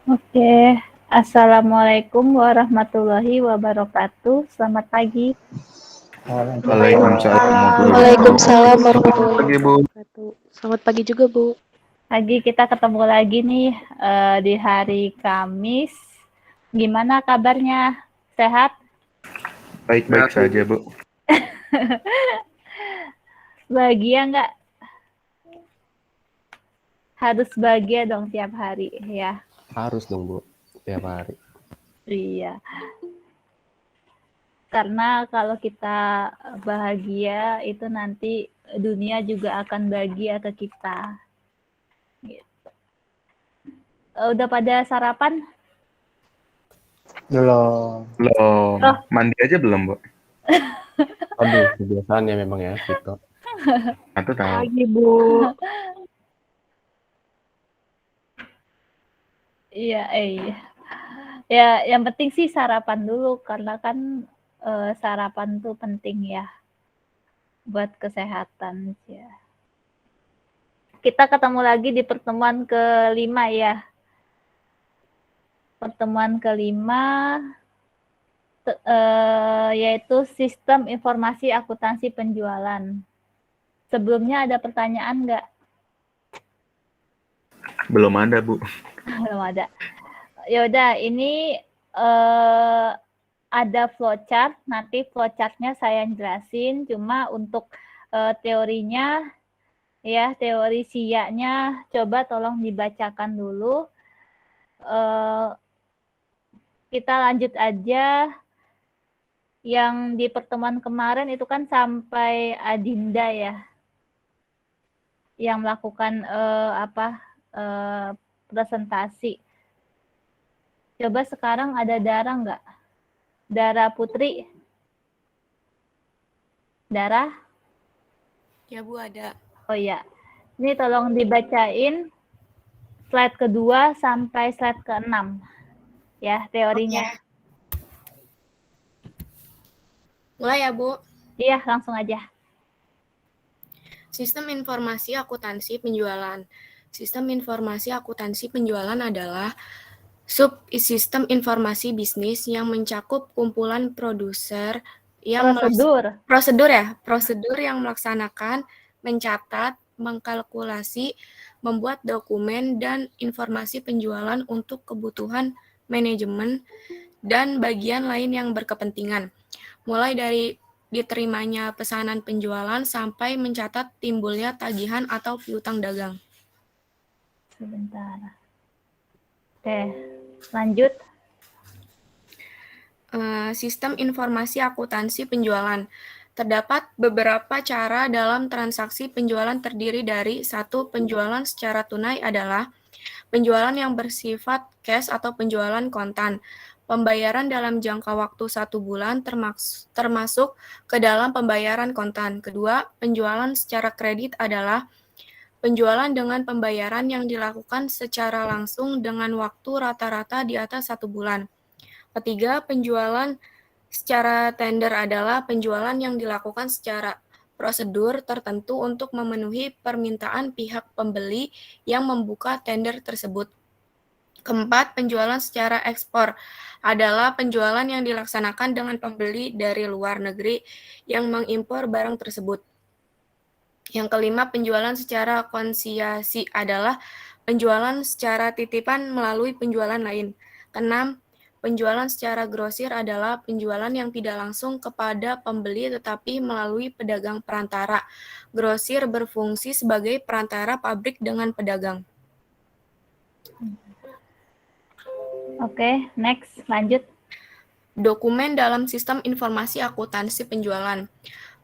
Oke, Assalamualaikum warahmatullahi wabarakatuh. Selamat pagi. Waalaikumsalam Waalaikumsalam warahmatullahi pagi, Bu. wabarakatuh. Selamat pagi juga, Bu. Pagi kita ketemu lagi nih di hari Kamis. Gimana kabarnya? Sehat? Baik-baik saja, Bu. Bahagia nggak? Harus bahagia dong tiap hari ya. Harus dong, Bu, tiap hari. Iya. Karena kalau kita bahagia itu nanti dunia juga akan bahagia ke kita. Gitu. Udah pada sarapan? Belum. Belum. Oh. Mandi aja belum, Bu? Aduh, kebiasaan ya memang ya, gitu. Aku tahu. Pagi, Bu. Iya, iya. Ya, yang penting sih sarapan dulu karena kan sarapan tuh penting ya buat kesehatan ya. Kita ketemu lagi di pertemuan kelima ya. Pertemuan kelima yaitu sistem informasi akuntansi penjualan. Sebelumnya ada pertanyaan nggak? Belum ada, Bu. Belum ada. Yaudah, ini ada flowchart. Nanti flowchartnya saya jelasin. Cuma untuk teorinya, ya teori SIA-nya coba tolong dibacakan dulu. Kita lanjut aja. Yang di pertemuan kemarin itu kan sampai Adinda ya, yang melakukan presentasi. Coba sekarang ada Dara nggak? Dara Putri? Dara? Ya, Bu, ada. Oh ya, ini tolong dibacain slide kedua sampai slide ke-6 ya teorinya. Oke. Mulai ya, Bu. Iya, langsung aja. Sistem informasi akuntansi penjualan. Sistem informasi akuntansi penjualan adalah subsistem informasi bisnis yang mencakup kumpulan produser yang prosedur yang melaksanakan, mencatat, mengkalkulasi, membuat dokumen dan informasi penjualan untuk kebutuhan manajemen dan bagian lain yang berkepentingan, mulai dari diterimanya pesanan penjualan sampai mencatat timbulnya tagihan atau piutang dagang. Sebentar. Oke, lanjut. Sistem informasi akuntansi penjualan. Terdapat beberapa cara dalam transaksi penjualan terdiri dari 1. Penjualan secara tunai adalah penjualan yang bersifat cash atau penjualan kontan. Pembayaran dalam jangka waktu 1 bulan termasuk ke dalam pembayaran kontan. Kedua, penjualan secara kredit adalah penjualan dengan pembayaran yang dilakukan secara langsung dengan waktu rata-rata di atas 1 bulan. Ketiga, penjualan secara tender adalah penjualan yang dilakukan secara prosedur tertentu untuk memenuhi permintaan pihak pembeli yang membuka tender tersebut. Keempat, penjualan secara ekspor adalah penjualan yang dilaksanakan dengan pembeli dari luar negeri yang mengimpor barang tersebut. Yang kelima, penjualan secara konsiasi adalah penjualan secara titipan melalui penjualan lain. Keenam, penjualan secara grosir adalah penjualan yang tidak langsung kepada pembeli tetapi melalui pedagang perantara. Grosir berfungsi sebagai perantara pabrik dengan pedagang. Oke, next, lanjut. Dokumen dalam sistem informasi akuntansi penjualan.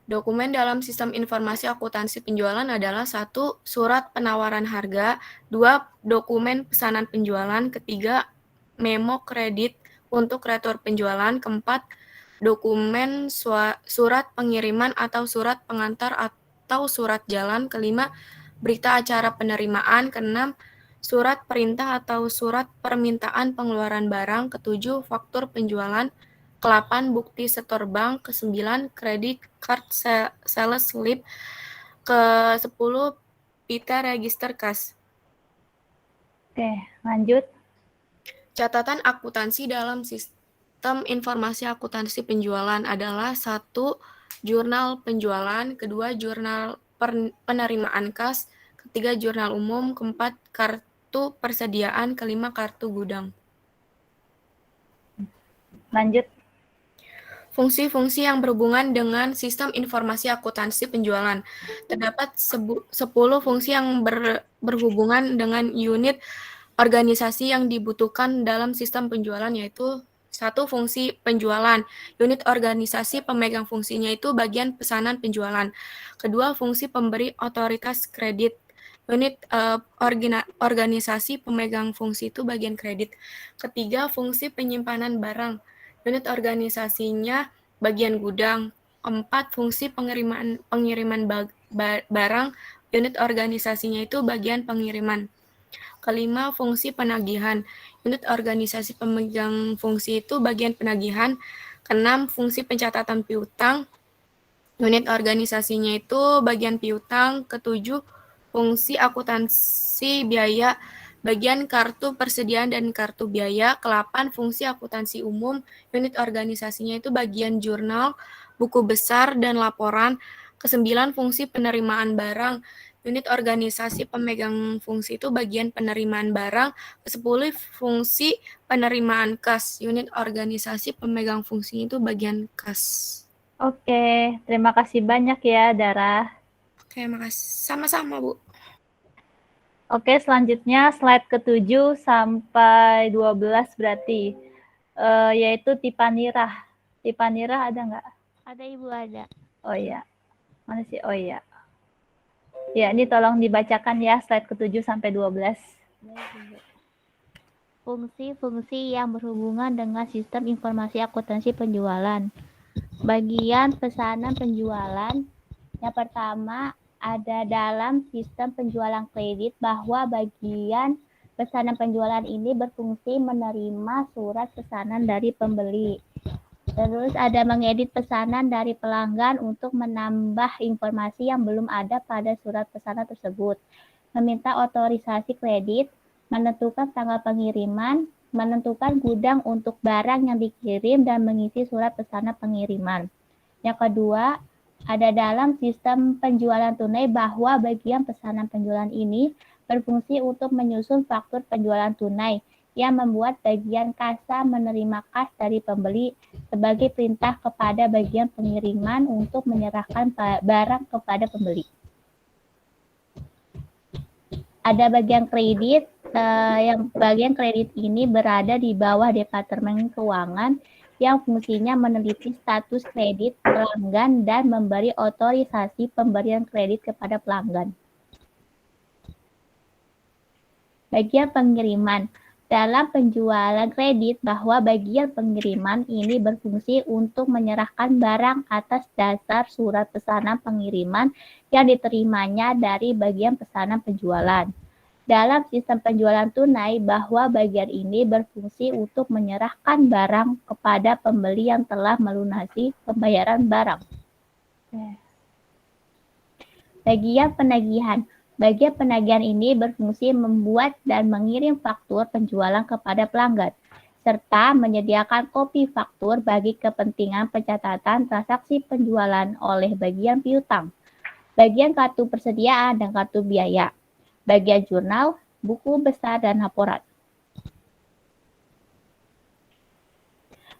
Dokumen dalam sistem informasi akuntansi penjualan adalah 1. Surat penawaran harga, 2. Dokumen pesanan penjualan, ketiga, memo kredit untuk retur penjualan, keempat, dokumen surat pengiriman atau surat pengantar atau surat jalan, kelima, berita acara penerimaan, keenam, surat perintah atau surat permintaan pengeluaran barang, ketujuh, faktur penjualan, ke-8 bukti setor bank, ke-9 credit card sales slip, ke-10 pita register kas. Oke, lanjut. Catatan akuntansi dalam sistem informasi akuntansi penjualan adalah 1. Jurnal penjualan, 2. Jurnal penerimaan kas, 3. Jurnal umum, 4. Kartu persediaan, 5. Kartu gudang. Lanjut. Fungsi-fungsi yang berhubungan dengan sistem informasi akuntansi penjualan. Terdapat 10 fungsi yang berhubungan dengan unit organisasi yang dibutuhkan dalam sistem penjualan, yaitu 1. Fungsi penjualan. Unit organisasi pemegang fungsinya itu bagian pesanan penjualan. 2. Fungsi pemberi otoritas kredit. Unit organisasi pemegang fungsi itu bagian kredit. 3. Fungsi penyimpanan barang. Unit organisasinya bagian gudang. 4. Fungsi pengiriman barang. Unit organisasinya itu bagian pengiriman. 5. Fungsi penagihan. Unit organisasi pemegang fungsi itu bagian penagihan. 6. Fungsi pencatatan piutang. Unit organisasinya itu bagian piutang. 7. Fungsi akuntansi biaya, bagian kartu persediaan dan kartu biaya. 8. Fungsi akuntansi umum. Unit organisasinya itu bagian jurnal, buku besar, dan laporan. 9. Fungsi penerimaan barang. Unit organisasi pemegang fungsi itu bagian penerimaan barang. 10. Fungsi penerimaan kas. Unit organisasi pemegang fungsi itu bagian kas. Oke, terima kasih banyak ya, Dara. Oke, makasih. Sama-sama, Bu. Oke, selanjutnya slide ke-7 sampai 12 berarti, yaitu Tipanirah. Tipanirah ada nggak? Ada Ibu, ada. Oh iya, mana sih? Oh iya. Ya, ini tolong dibacakan ya slide ke-7 sampai 12. Fungsi-fungsi yang berhubungan dengan sistem informasi akuntansi penjualan. Bagian pesanan penjualan. Yang pertama, ada dalam sistem penjualan kredit bahwa bagian pesanan penjualan ini berfungsi menerima surat pesanan dari pembeli. Terus ada mengedit pesanan dari pelanggan untuk menambah informasi yang belum ada pada surat pesanan tersebut. Meminta otorisasi kredit, menentukan tanggal pengiriman, menentukan gudang untuk barang yang dikirim, dan mengisi surat pesanan pengiriman. Yang kedua, ada dalam sistem penjualan tunai bahwa bagian pesanan penjualan ini berfungsi untuk menyusun faktur penjualan tunai yang membuat bagian kasa menerima kas dari pembeli sebagai perintah kepada bagian pengiriman untuk menyerahkan barang kepada pembeli. Ada bagian kredit, yang bagian kredit ini berada di bawah Departemen Keuangan yang fungsinya meneliti status kredit pelanggan dan memberi otorisasi pemberian kredit kepada pelanggan. Bagian pengiriman. Dalam penjualan kredit bahwa bagian pengiriman ini berfungsi untuk menyerahkan barang atas dasar surat pesanan pengiriman yang diterimanya dari bagian pesanan penjualan. Dalam sistem penjualan tunai bahwa bagian ini berfungsi untuk menyerahkan barang kepada pembeli yang telah melunasi pembayaran barang. Bagian penagihan. Bagian penagihan ini berfungsi membuat dan mengirim faktur penjualan kepada pelanggan, serta menyediakan kopi faktur bagi kepentingan pencatatan transaksi penjualan oleh bagian piutang, bagian kartu persediaan dan kartu biaya, bagian jurnal, buku besar, dan laporan.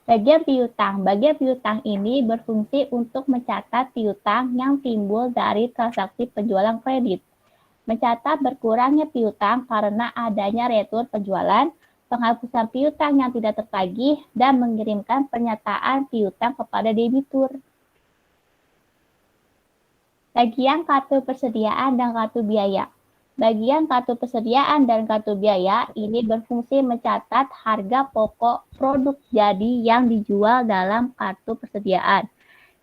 Bagian piutang. Bagian piutang ini berfungsi untuk mencatat piutang yang timbul dari transaksi penjualan kredit. Mencatat berkurangnya piutang karena adanya retur penjualan, penghapusan piutang yang tidak tertagih, dan mengirimkan pernyataan piutang kepada debitur. Bagian kartu persediaan dan kartu biaya. Bagian kartu persediaan dan kartu biaya ini berfungsi mencatat harga pokok produk jadi yang dijual dalam kartu persediaan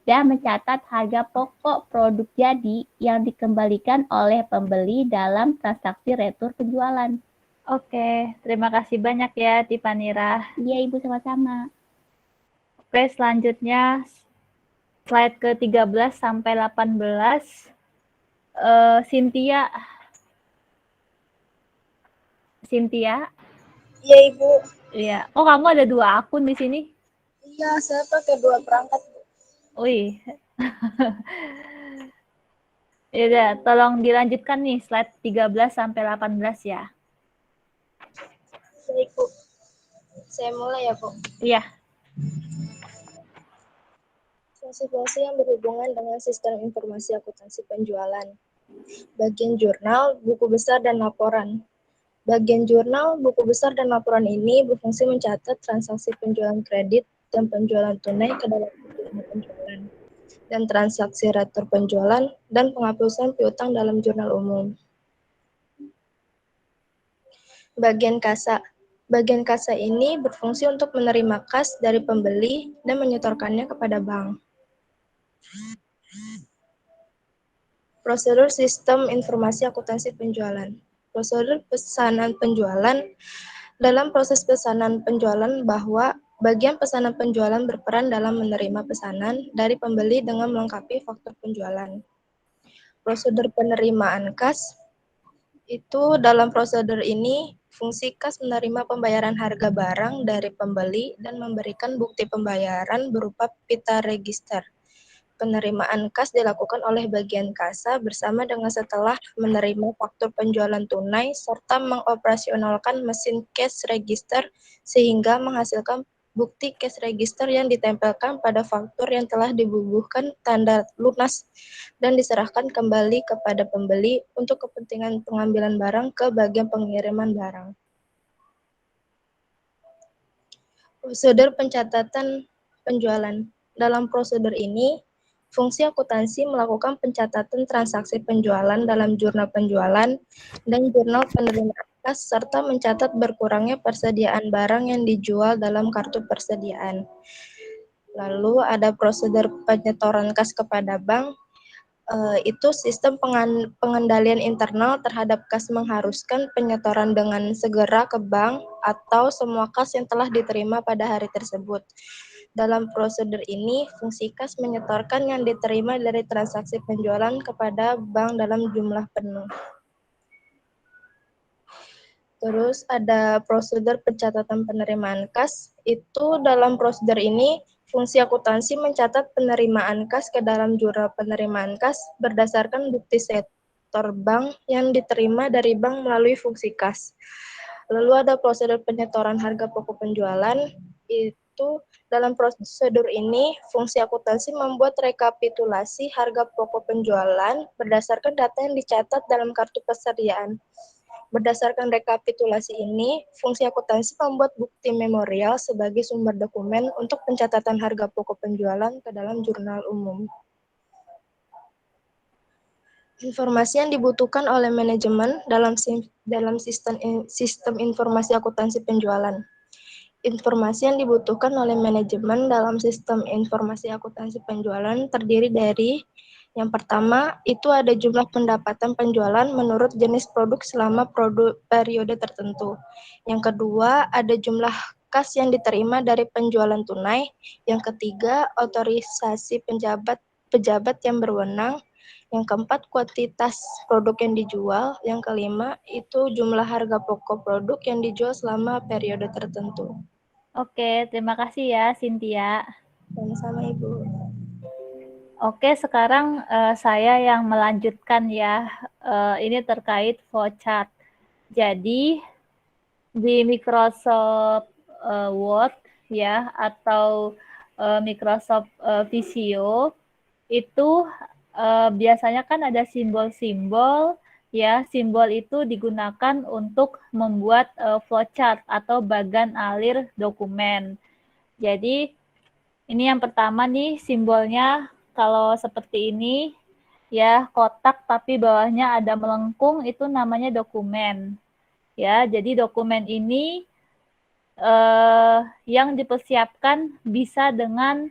dan mencatat harga pokok produk jadi yang dikembalikan oleh pembeli dalam transaksi retur penjualan. Oke, terima kasih banyak ya Tipanirah. Iya Ibu, sama-sama. Oke, selanjutnya slide ke-13 sampai 18. Cynthia. Iya, Ibu. Iya. Oh, kamu ada 2 akun di sini? Iya, saya pakai 2 perangkat, Bu. Wih. Ya udah, tolong dilanjutkan nih slide 13 sampai 18 ya. Baik, Bu. Saya mulai ya, Bu. Iya. Fungsi-fungsi yang berhubungan dengan sistem informasi akuntansi penjualan. Bagian jurnal, buku besar, dan laporan. Bagian jurnal, buku besar, dan laporan ini berfungsi mencatat transaksi penjualan kredit dan penjualan tunai ke dalam jurnal penjualan, dan transaksi retur penjualan, dan penghapusan piutang dalam jurnal umum. Bagian kasa. Bagian kasa ini berfungsi untuk menerima kas dari pembeli dan menyetorkannya kepada bank. Prosedur sistem informasi akuntansi penjualan. Prosedur pesanan penjualan. Dalam proses pesanan penjualan bahwa bagian pesanan penjualan berperan dalam menerima pesanan dari pembeli dengan melengkapi faktur penjualan. Prosedur penerimaan kas. Itu dalam prosedur ini, fungsi kas menerima pembayaran harga barang dari pembeli dan memberikan bukti pembayaran berupa pita register. Penerimaan kas dilakukan oleh bagian kasa bersama dengan setelah menerima faktur penjualan tunai serta mengoperasionalkan mesin cash register sehingga menghasilkan bukti cash register yang ditempelkan pada faktur yang telah dibubuhkan tanda lunas dan diserahkan kembali kepada pembeli untuk kepentingan pengambilan barang ke bagian pengiriman barang. Prosedur pencatatan penjualan. Dalam prosedur ini, fungsi akuntansi melakukan pencatatan transaksi penjualan dalam jurnal penjualan dan jurnal penerimaan kas serta mencatat berkurangnya persediaan barang yang dijual dalam kartu persediaan. Lalu ada prosedur penyetoran kas kepada bank. Itu sistem pengendalian internal terhadap kas mengharuskan penyetoran dengan segera ke bank atau semua kas yang telah diterima pada hari tersebut. Dalam prosedur ini, fungsi kas menyetorkan yang diterima dari transaksi penjualan kepada bank dalam jumlah penuh. Terus ada prosedur pencatatan penerimaan kas. Itu dalam prosedur ini, fungsi akuntansi mencatat penerimaan kas ke dalam jurnal penerimaan kas berdasarkan bukti setor bank yang diterima dari bank melalui fungsi kas. Lalu ada prosedur penyetoran harga pokok penjualan. Itu dalam prosedur ini, fungsi akuntansi membuat rekapitulasi harga pokok penjualan berdasarkan data yang dicatat dalam kartu persediaan. Berdasarkan rekapitulasi ini, fungsi akuntansi membuat bukti memorial sebagai sumber dokumen untuk pencatatan harga pokok penjualan ke dalam jurnal umum. Informasi yang dibutuhkan oleh manajemen dalam sistem informasi akuntansi penjualan. Informasi yang dibutuhkan oleh manajemen dalam sistem informasi akuntansi penjualan terdiri dari yang pertama, itu ada jumlah pendapatan penjualan menurut jenis produk selama periode tertentu. Yang kedua, ada jumlah kas yang diterima dari penjualan tunai. Yang ketiga, otorisasi pejabat yang berwenang. Yang keempat, kuantitas produk yang dijual. Yang kelima, itu jumlah harga pokok produk yang dijual selama periode tertentu. Oke, terima kasih ya, Cynthia. Sama-sama, Ibu. Oke, sekarang saya yang melanjutkan ya. Ini terkait flowchart. Jadi di Microsoft Word ya atau Microsoft Visio itu biasanya kan ada simbol-simbol ya. Simbol itu digunakan untuk membuat flowchart atau bagan alir dokumen. Jadi ini yang pertama nih simbolnya. Kalau seperti ini, ya kotak tapi bawahnya ada melengkung, itu namanya dokumen. Ya, jadi dokumen ini yang dipersiapkan bisa dengan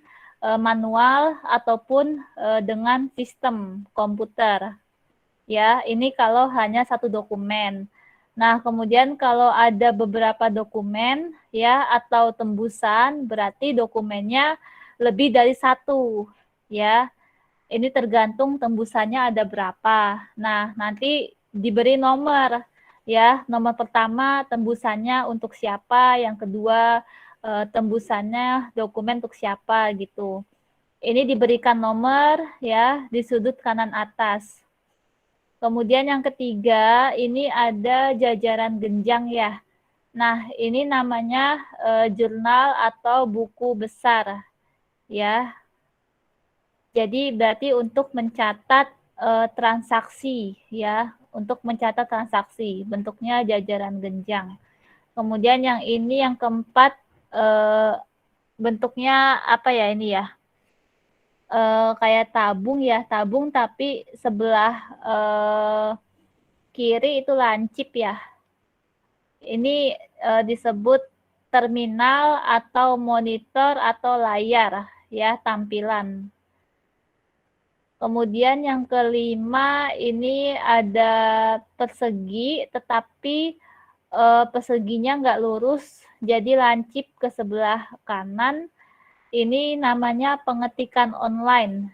manual ataupun dengan sistem komputer. Ya, ini kalau hanya satu dokumen. Nah, kemudian kalau ada beberapa dokumen ya atau tembusan, berarti dokumennya lebih dari satu. Ya, ini tergantung tembusannya ada berapa. Nah, nanti diberi nomor. ya. Nomor pertama tembusannya untuk siapa, yang kedua tembusannya dokumen untuk siapa gitu. Ini diberikan nomor ya di sudut kanan atas. Kemudian yang ketiga, ini ada jajaran genjang ya. Nah, ini namanya jurnal atau buku besar ya. Jadi berarti untuk mencatat transaksi ya, untuk mencatat transaksi, bentuknya jajaran genjang. Kemudian yang ini yang keempat bentuknya apa ya ini ya? Kayak tabung ya, tabung tapi sebelah kiri itu lancip ya. Ini disebut terminal atau monitor atau layar ya, tampilan. Kemudian yang kelima ini ada persegi, tetapi perseginya nggak lurus, jadi lancip ke sebelah kanan. Ini namanya pengetikan online.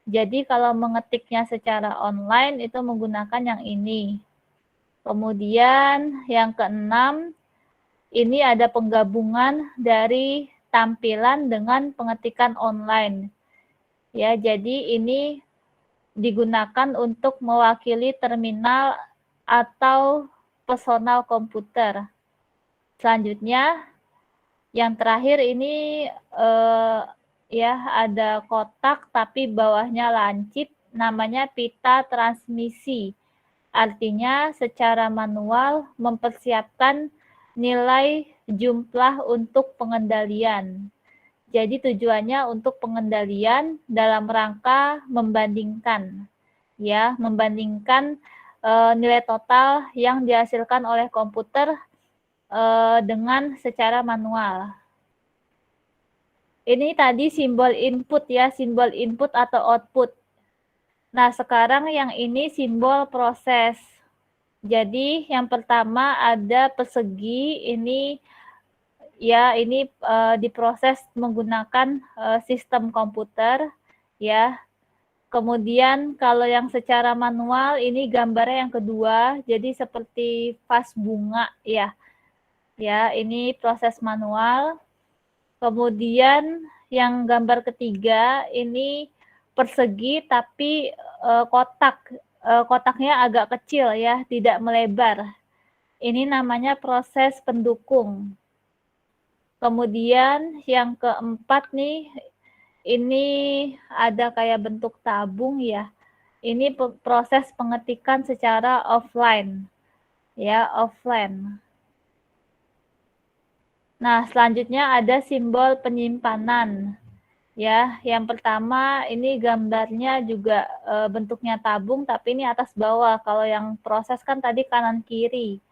Jadi kalau mengetiknya secara online itu menggunakan yang ini. Kemudian yang keenam, ini ada penggabungan dari tampilan dengan pengetikan online. Ya, jadi ini digunakan untuk mewakili terminal atau personal komputer. Selanjutnya, yang terakhir ini ya ada kotak tapi bawahnya lancip, namanya pita transmisi. Artinya secara manual mempersiapkan nilai jumlah untuk pengendalian. Jadi tujuannya untuk pengendalian dalam rangka membandingkan, ya, membandingkan nilai total yang dihasilkan oleh komputer dengan secara manual. Ini tadi simbol input ya, simbol input atau output. Nah, sekarang yang ini simbol proses. Jadi yang pertama ada persegi, ini ya ini diproses menggunakan sistem komputer ya. Kemudian kalau yang secara manual ini gambarnya yang kedua, jadi seperti vas bunga ya. Ya, ini proses manual. Kemudian yang gambar ketiga ini persegi tapi kotaknya agak kecil ya, tidak melebar. Ini namanya proses pendukung. Kemudian yang keempat nih, ini ada kayak bentuk tabung ya. Ini proses pengetikan secara offline. Ya, offline. Nah, selanjutnya ada simbol penyimpanan. Ya, yang pertama ini gambarnya juga bentuknya tabung tapi ini atas bawah. Kalau yang proses kan tadi kanan kiri.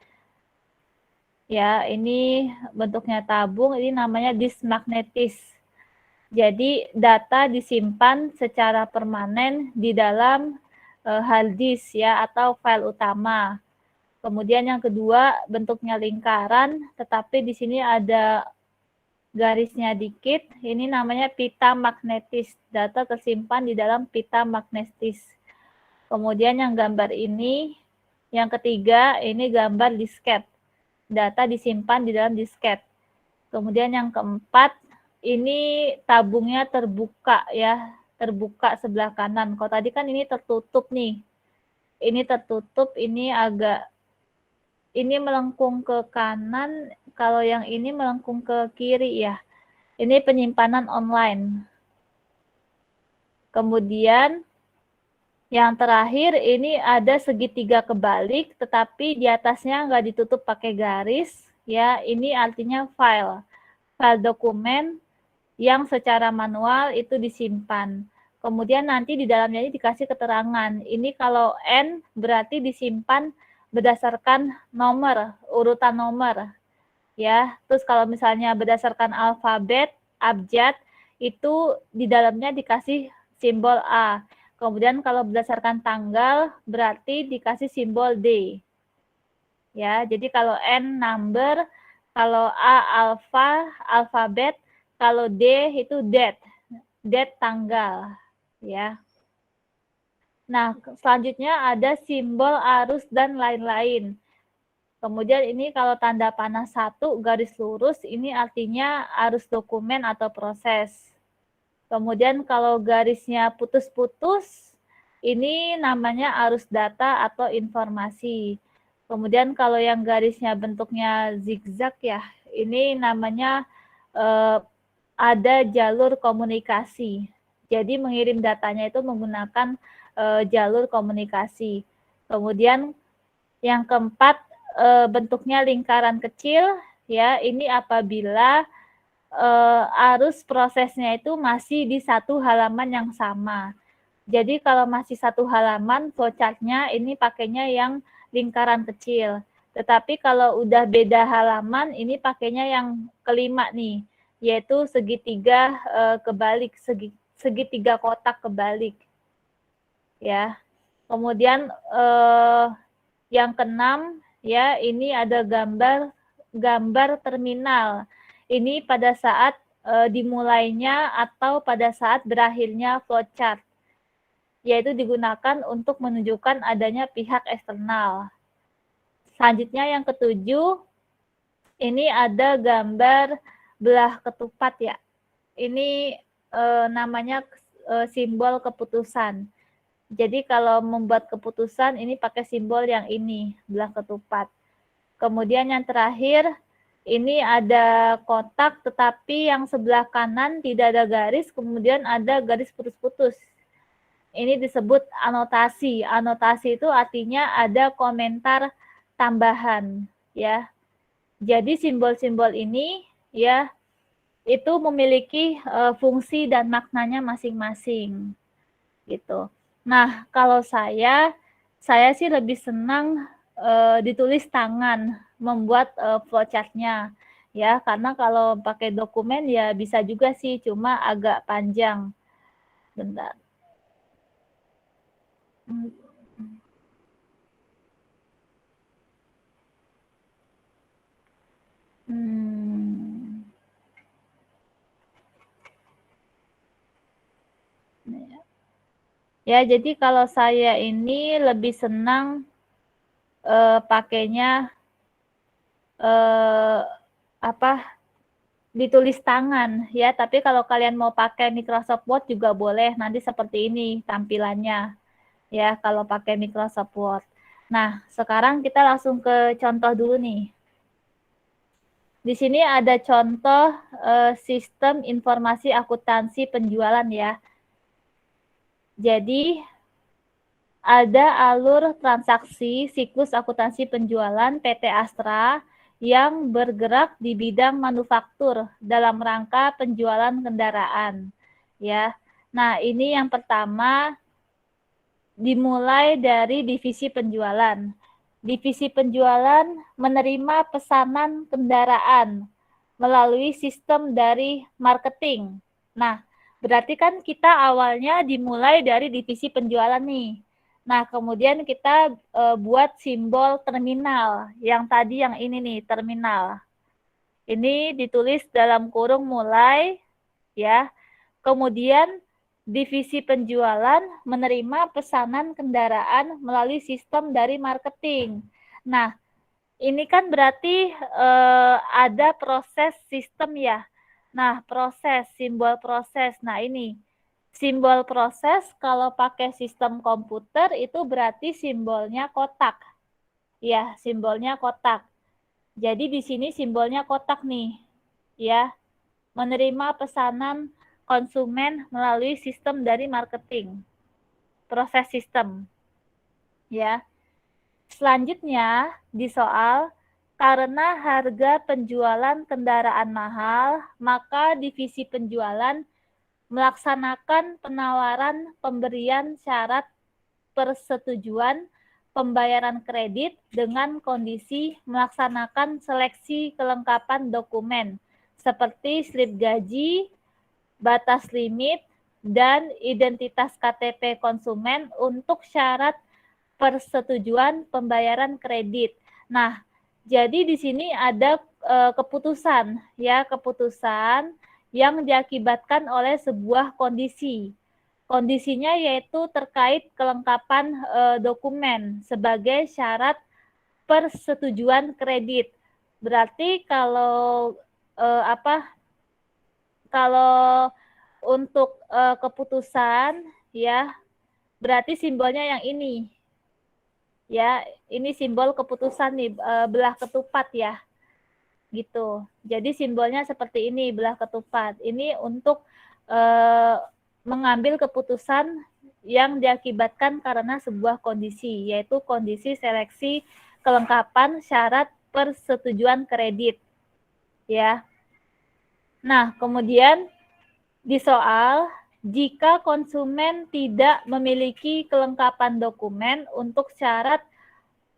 Ya, ini bentuknya tabung, ini namanya disk magnetis. Jadi data disimpan secara permanen di dalam hard disk ya atau file utama. Kemudian yang kedua bentuknya lingkaran, tetapi di sini ada garisnya dikit. Ini namanya pita magnetis. Data tersimpan di dalam pita magnetis. Kemudian yang gambar ini, yang ketiga ini gambar disket. Data disimpan di dalam disket. Kemudian yang keempat, ini tabungnya terbuka ya, terbuka sebelah kanan. Kalau tadi kan ini tertutup nih. Ini tertutup, ini agak ini melengkung ke kanan, kalau yang ini melengkung ke kiri ya. Ini penyimpanan online. Kemudian yang terakhir ini ada segitiga kebalik, tetapi di atasnya nggak ditutup pakai garis. Ya, ini artinya file dokumen yang secara manual itu disimpan. Kemudian nanti di dalamnya ini dikasih keterangan. Ini kalau N berarti disimpan berdasarkan nomor, urutan nomor. Ya, terus kalau misalnya berdasarkan alfabet, abjad, itu di dalamnya dikasih simbol A. Kemudian kalau berdasarkan tanggal, berarti dikasih simbol D. Ya, jadi kalau N number, kalau A alfa, alfabet, kalau D itu date, date tanggal. Ya. Nah, selanjutnya ada simbol arus dan lain-lain. Kemudian ini kalau tanda panah 1 garis lurus, ini artinya arus dokumen atau proses. Kemudian kalau garisnya putus-putus, ini namanya arus data atau informasi. Kemudian kalau yang garisnya bentuknya zigzag ya, ini namanya ada jalur komunikasi. Jadi mengirim datanya itu menggunakan jalur komunikasi. Kemudian yang keempat, bentuknya lingkaran kecil, ya. Ini apabila arus prosesnya itu masih di satu halaman yang sama. Jadi kalau masih satu halaman, flowchart-nya ini pakainya yang lingkaran kecil. Tetapi kalau udah beda halaman, ini pakainya yang kelima nih, yaitu segitiga kebalik, segitiga kotak kebalik. Ya. Kemudian yang keenam, ya, ini ada gambar terminal. Ini pada saat dimulainya atau pada saat berakhirnya flowchart, yaitu digunakan untuk menunjukkan adanya pihak eksternal. Selanjutnya yang ketujuh, ini ada gambar belah ketupat ya. Ini namanya simbol keputusan. Jadi kalau membuat keputusan ini pakai simbol yang ini, belah ketupat. Kemudian yang terakhir, ini ada kotak tetapi yang sebelah kanan tidak ada garis, kemudian ada garis putus-putus. Ini disebut anotasi. Anotasi itu artinya ada komentar tambahan, ya. Jadi simbol-simbol ini ya itu memiliki fungsi dan maknanya masing-masing. Gitu. Nah, kalau saya sih lebih senang ditulis tangan, membuat flowchart-nya, ya, karena kalau pakai dokumen ya bisa juga sih, cuma agak panjang. Bentar. Ya, jadi kalau saya ini lebih senang pakainya ditulis tangan ya, tapi kalau kalian mau pakai Microsoft Word juga boleh, nanti seperti ini tampilannya ya kalau pakai Microsoft Word. Nah, sekarang kita langsung ke contoh dulu nih. Di sini ada contoh sistem informasi akuntansi penjualan ya. Jadi ada alur transaksi siklus akuntansi penjualan PT Astra yang bergerak di bidang manufaktur dalam rangka penjualan kendaraan. Ya. Nah, ini yang pertama dimulai dari divisi penjualan. Divisi penjualan menerima pesanan kendaraan melalui sistem dari marketing. Nah, berarti kan kita awalnya dimulai dari divisi penjualan nih. Nah, kemudian kita buat simbol terminal. Yang tadi yang ini nih, terminal. Ini ditulis dalam kurung mulai, ya. Kemudian divisi penjualan menerima pesanan kendaraan melalui sistem dari marketing. Nah, ini kan berarti ada proses sistem ya. Nah, proses, simbol proses. Nah, ini simbol proses kalau pakai sistem komputer itu berarti simbolnya kotak. Ya, simbolnya kotak. Jadi di sini simbolnya kotak nih. Ya. Menerima pesanan konsumen melalui sistem dari marketing. Proses sistem. Ya. Selanjutnya di soal, karena harga penjualan kendaraan mahal, maka divisi penjualan melaksanakan penawaran pemberian syarat persetujuan pembayaran kredit dengan kondisi melaksanakan seleksi kelengkapan dokumen seperti slip gaji, batas limit, dan identitas KTP konsumen untuk syarat persetujuan pembayaran kredit. Nah, jadi di sini ada keputusan ya, keputusan yang diakibatkan oleh sebuah kondisi. Kondisinya yaitu terkait kelengkapan dokumen sebagai syarat persetujuan kredit. Berarti kalau kalau untuk keputusan ya, berarti simbolnya yang ini. Ya, ini simbol keputusan nih, belah ketupat ya. Gitu. Jadi simbolnya seperti ini, belah ketupat. Ini untuk mengambil keputusan yang diakibatkan karena sebuah kondisi, yaitu kondisi seleksi kelengkapan syarat persetujuan kredit. Ya. Nah, kemudian di soal, jika konsumen tidak memiliki kelengkapan dokumen untuk syarat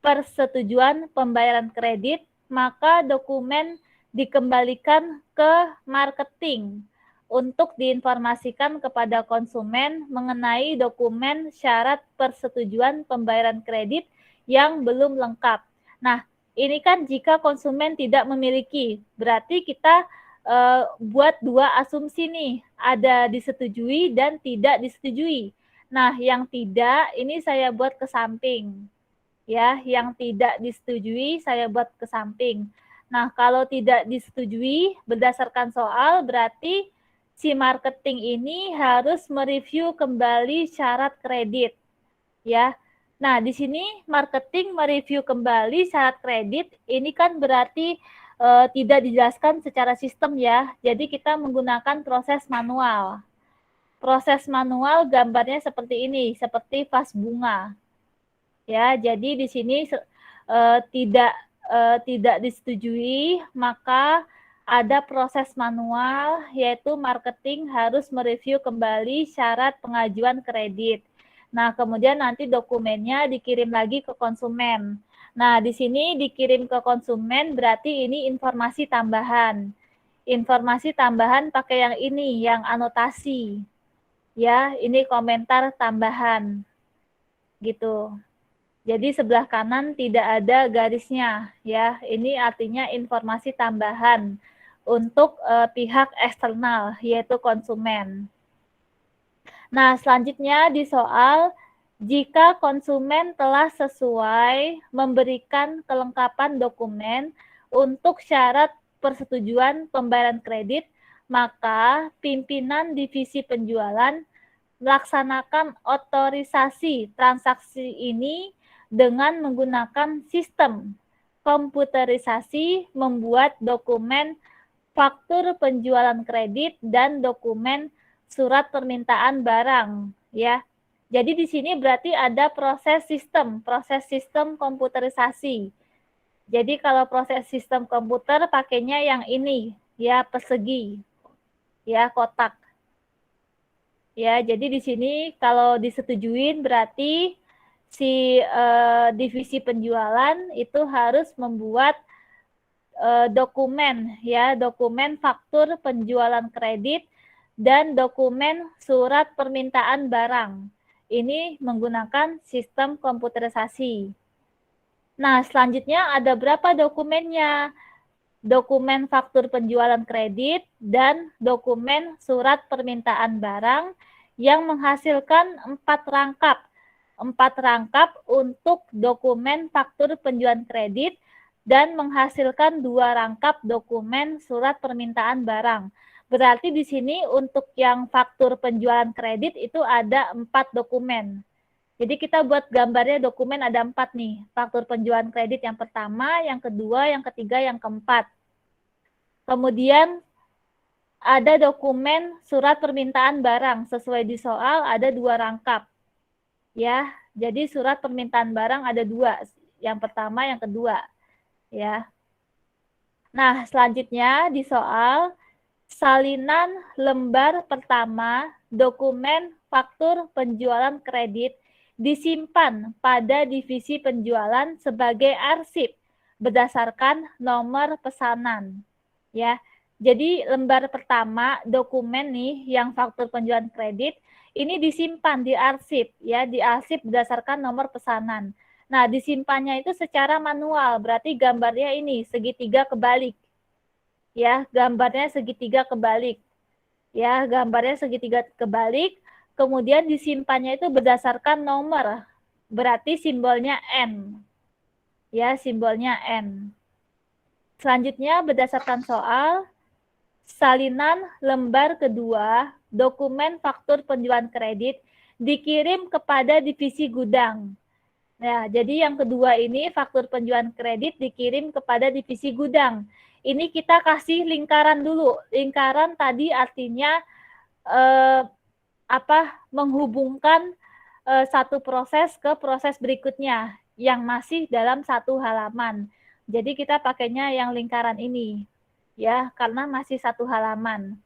persetujuan pembayaran kredit, maka dokumen dikembalikan ke marketing untuk diinformasikan kepada konsumen mengenai dokumen syarat persetujuan pembayaran kredit yang belum lengkap. Nah, ini kan jika konsumen tidak memiliki, berarti kita buat dua asumsi nih, ada disetujui dan tidak disetujui. Nah, yang tidak ini saya buat ke samping. Ya, yang tidak disetujui saya buat ke samping. Nah, kalau tidak disetujui berdasarkan soal berarti si marketing ini harus mereview kembali syarat kredit. Ya. Nah, di sini marketing mereview kembali syarat kredit, ini kan berarti tidak dijelaskan secara sistem ya. Jadi kita menggunakan proses manual. Proses manual gambarnya seperti ini, seperti vas bunga. Ya, jadi di sini tidak disetujui, maka ada proses manual, yaitu marketing harus mereview kembali syarat pengajuan kredit. Nah, kemudian nanti dokumennya dikirim lagi ke konsumen. Nah, di sini dikirim ke konsumen berarti ini informasi tambahan. Informasi tambahan pakai yang ini, yang anotasi. Ya, ini komentar tambahan. Gitu. Jadi sebelah kanan tidak ada garisnya, ya. Ini artinya informasi tambahan untuk pihak eksternal, yaitu konsumen. Nah, selanjutnya di soal, jika konsumen telah sesuai memberikan kelengkapan dokumen untuk syarat persetujuan pembayaran kredit, maka pimpinan divisi penjualan melaksanakan otorisasi transaksi ini dengan menggunakan sistem komputerisasi, membuat dokumen faktur penjualan kredit dan dokumen surat permintaan barang, ya. Jadi di sini berarti ada proses sistem komputerisasi. Jadi kalau proses sistem komputer pakainya yang ini, ya, persegi, ya, kotak. Ya, jadi di sini kalau disetujuin berarti si divisi penjualan itu harus membuat dokumen, ya, dokumen faktur penjualan kredit dan dokumen surat permintaan barang. Ini menggunakan sistem komputerisasi. Nah, selanjutnya ada berapa dokumennya? Dokumen faktur penjualan kredit dan dokumen surat permintaan barang yang menghasilkan 4 rangkap. 4 rangkap untuk dokumen faktur penjualan kredit dan menghasilkan 2 rangkap dokumen surat permintaan barang. Berarti di sini untuk yang faktur penjualan kredit itu ada 4 dokumen. Jadi kita buat gambarnya dokumen ada 4 nih. Faktur penjualan kredit yang pertama, yang kedua, yang ketiga, yang keempat. Kemudian ada dokumen surat permintaan barang. Sesuai di soal ada 2 rangkap. Ya, jadi surat permintaan barang ada 2. Yang pertama, yang kedua. Ya. Nah, selanjutnya di soal salinan lembar pertama dokumen faktur penjualan kredit disimpan pada divisi penjualan sebagai arsip berdasarkan nomor pesanan. Ya, jadi lembar pertama dokumen nih yang faktur penjualan kredit ini disimpan di arsip, ya, di arsip berdasarkan nomor pesanan. Nah, disimpannya itu secara manual, berarti gambarnya ini segitiga kebalik. Ya, gambarnya segitiga kebalik. Ya, gambarnya segitiga kebalik, kemudian disimpannya itu berdasarkan nomor, berarti simbolnya N. ya, simbolnya N. Selanjutnya berdasarkan soal, salinan lembar kedua dokumen faktur penjualan kredit dikirim kepada divisi gudang. Nah, jadi yang kedua ini faktur penjualan kredit dikirim kepada divisi gudang. Ini kita kasih lingkaran dulu. Lingkaran tadi artinya menghubungkan satu proses ke proses berikutnya yang masih dalam satu halaman. Jadi kita pakainya yang lingkaran ini, ya, karena masih satu halaman.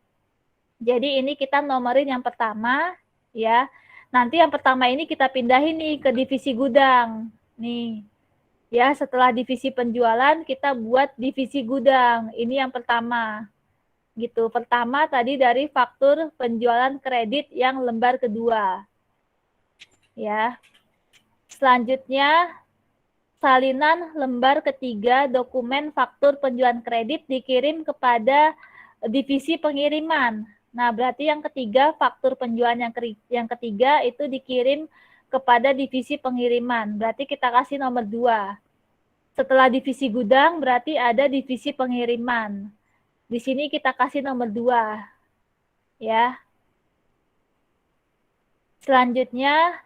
Jadi ini kita nomorin yang pertama, ya. Nanti yang pertama ini kita pindahin nih ke divisi gudang. Nih, ya, setelah divisi penjualan kita buat divisi gudang. Ini yang pertama. Gitu. Pertama tadi dari faktur penjualan kredit yang lembar kedua. Ya. Selanjutnya salinan lembar ketiga dokumen faktur penjualan kredit dikirim kepada divisi pengiriman. Nah, berarti yang ketiga faktur penjualan yang ketiga itu dikirim kepada divisi pengiriman. Berarti kita kasih nomor 2. Setelah divisi gudang berarti ada divisi pengiriman. Di sini kita kasih nomor 2. Ya. Selanjutnya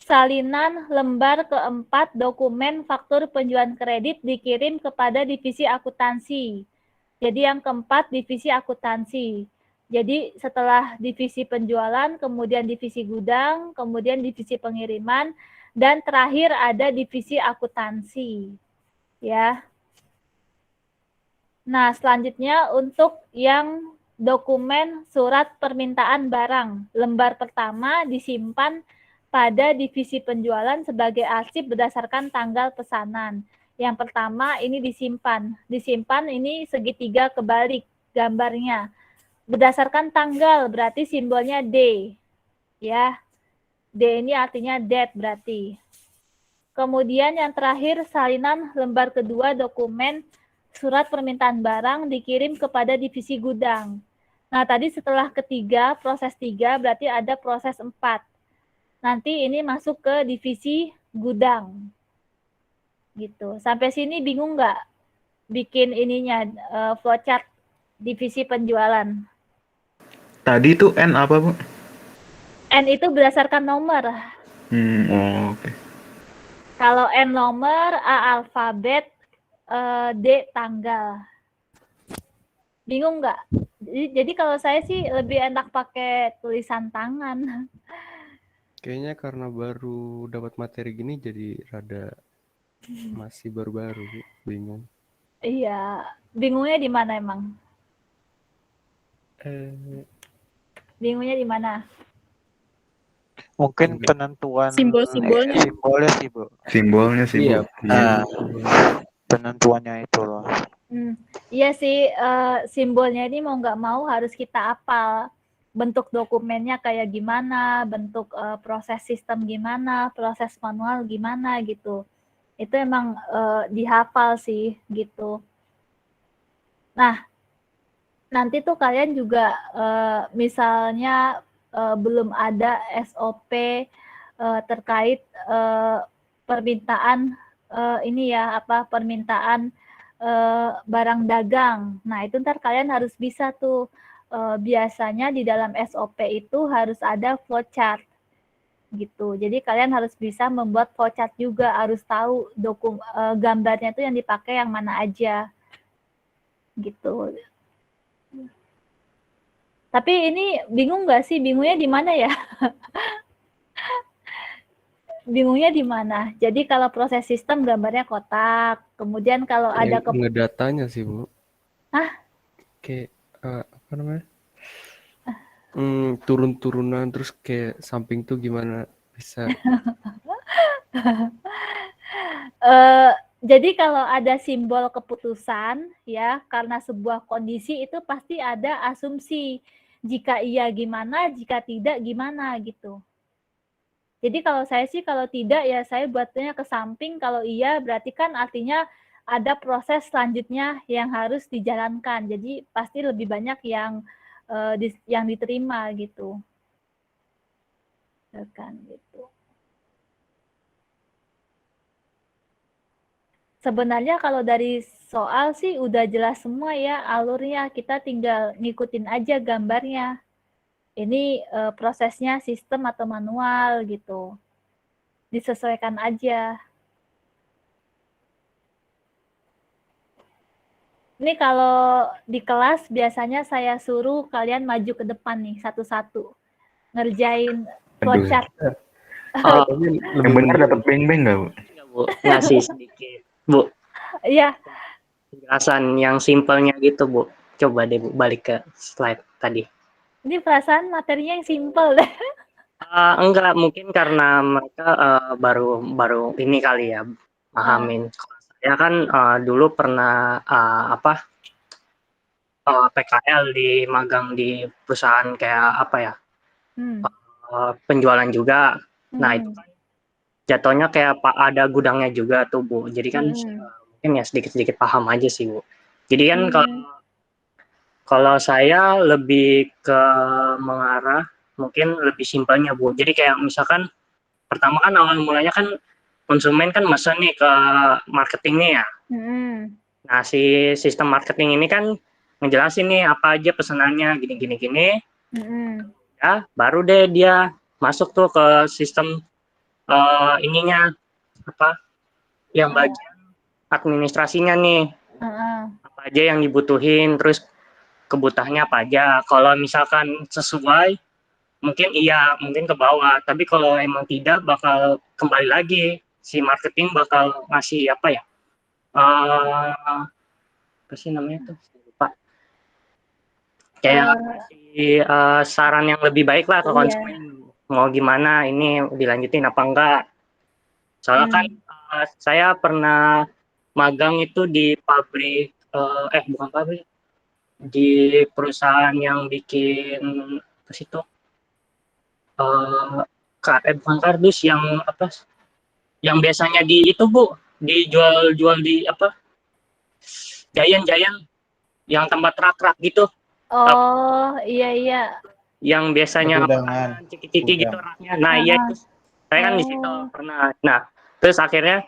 salinan lembar keempat dokumen faktur penjualan kredit dikirim kepada divisi akuntansi. Jadi yang keempat divisi akuntansi. Jadi setelah divisi penjualan, kemudian divisi gudang, kemudian divisi pengiriman, dan terakhir ada divisi akuntansi. Ya. Nah, selanjutnya untuk yang dokumen surat permintaan barang, lembar pertama disimpan pada divisi penjualan sebagai arsip berdasarkan tanggal pesanan. Yang pertama ini disimpan. Disimpan ini segitiga kebalik gambarnya. Berdasarkan tanggal berarti simbolnya D. Ya. D ini artinya date berarti. Kemudian yang terakhir salinan lembar kedua dokumen surat permintaan barang dikirim kepada divisi gudang. Nah, tadi setelah ketiga, proses 3 berarti ada proses 4. Nanti ini masuk ke divisi gudang. Gitu. Sampai sini bingung nggak bikin ininya flowchart divisi penjualan? Tadi tuh N apa, Bu? N itu berdasarkan nomor. Oke. Kalau N nomor, A alfabet, D tanggal. Bingung nggak? Jadi kalau saya sih lebih enak pakai tulisan tangan. Kayaknya karena baru dapat materi gini jadi rada masih baru-baru, Bu. Bingung. Iya, bingungnya di mana emang? Bingungnya di mana? Mungkin penentuan Simbol-simbolnya. simbolnya sih, Bu. Simbolnya sih, Bu. Iya. Nah, penentuannya itu loh. Iya sih, simbolnya ini mau nggak mau harus kita hafal. Bentuk dokumennya kayak gimana, bentuk proses sistem gimana, proses manual gimana gitu. Itu emang dihafal sih gitu. Nah, nanti tuh kalian juga misalnya belum ada SOP terkait permintaan ini ya permintaan barang dagang. Nah, itu ntar kalian harus bisa tuh biasanya di dalam SOP itu harus ada flowchart gitu. Jadi kalian harus bisa membuat flowchart juga, harus tahu gambarnya itu yang dipakai yang mana aja gitu. Tapi ini bingung nggak sih? Bingungnya di mana ya? Bingungnya di mana? Jadi kalau proses sistem gambarnya kotak, kemudian kalau ada ngedatanya sih, Bu. Hah? Kayak apa namanya? Turun-turunan terus kayak samping tuh gimana bisa? Jadi kalau ada simbol keputusan ya karena sebuah kondisi itu pasti ada asumsi. Jika iya gimana, jika tidak gimana gitu. Jadi kalau saya sih kalau tidak ya saya buatnya ke samping, kalau iya berarti kan artinya ada proses selanjutnya yang harus dijalankan. Jadi pasti lebih banyak yang diterima gitu. Kan gitu. Sebenarnya kalau dari soal sih udah jelas semua ya alurnya, kita tinggal ngikutin aja gambarnya. Ini prosesnya sistem atau manual gitu. Disesuaikan aja. Ini kalau di kelas biasanya saya suruh kalian maju ke depan nih satu-satu. Ngerjain flowchart. Oh, Tapi Yang lebih benar dapat beng-beng nggak, Bu? enggak, Bu. Ngasih sedikit. Bu, Iya, penjelasan yang simpelnya gitu, Bu. Coba deh, Bu, balik ke slide tadi. ini perasaan materinya yang simple deh. Enggak, mungkin karena mereka baru ini kali ya, pahamin. Kalau saya kan dulu pernah PKL di magang di perusahaan kayak apa ya, Hmm. penjualan juga. Nah, itu Hmm. kan jatuhnya kayak ada gudangnya juga tuh, Bu. Jadi kan Hmm. mungkin ya sedikit-sedikit paham aja sih, Bu. Jadi kan Hmm. kalau saya lebih ke mengarah mungkin lebih simpelnya, Bu. Jadi kayak misalkan pertama kan awal mulanya kan konsumen kan mesen nih ke marketingnya ya. Hmm. Nah, si sistem marketing ini kan ngejelasin nih apa aja pesanannya gini. Hmm. Ya, baru deh dia masuk tuh ke sistem ininya apa yang bagian administrasinya nih. Apa aja yang dibutuhin, terus kebutuhannya apa aja. Kalau misalkan sesuai, mungkin iya, mungkin ke bawah. Tapi kalau emang tidak, bakal kembali lagi. Si marketing bakal ngasih apa ya? Apa sih namanya tuh? Saya lupa. Kayak ngasih saran yang lebih baik lah ke Iya. konsumen. Mau gimana, ini dilanjutin apa enggak. Soalnya kan saya pernah magang itu di pabrik, bukan pabrik, di perusahaan yang bikin apa sih itu bukan kardus yang apa yang biasanya di itu Bu dijual-jual di apa Giant yang tempat rak-rak gitu Oh, iya. yang biasanya Gudangan. makanan ciki-ciki gitu Gudang. raknya. Nah iya itu saya kan di situ pernah. Nah terus akhirnya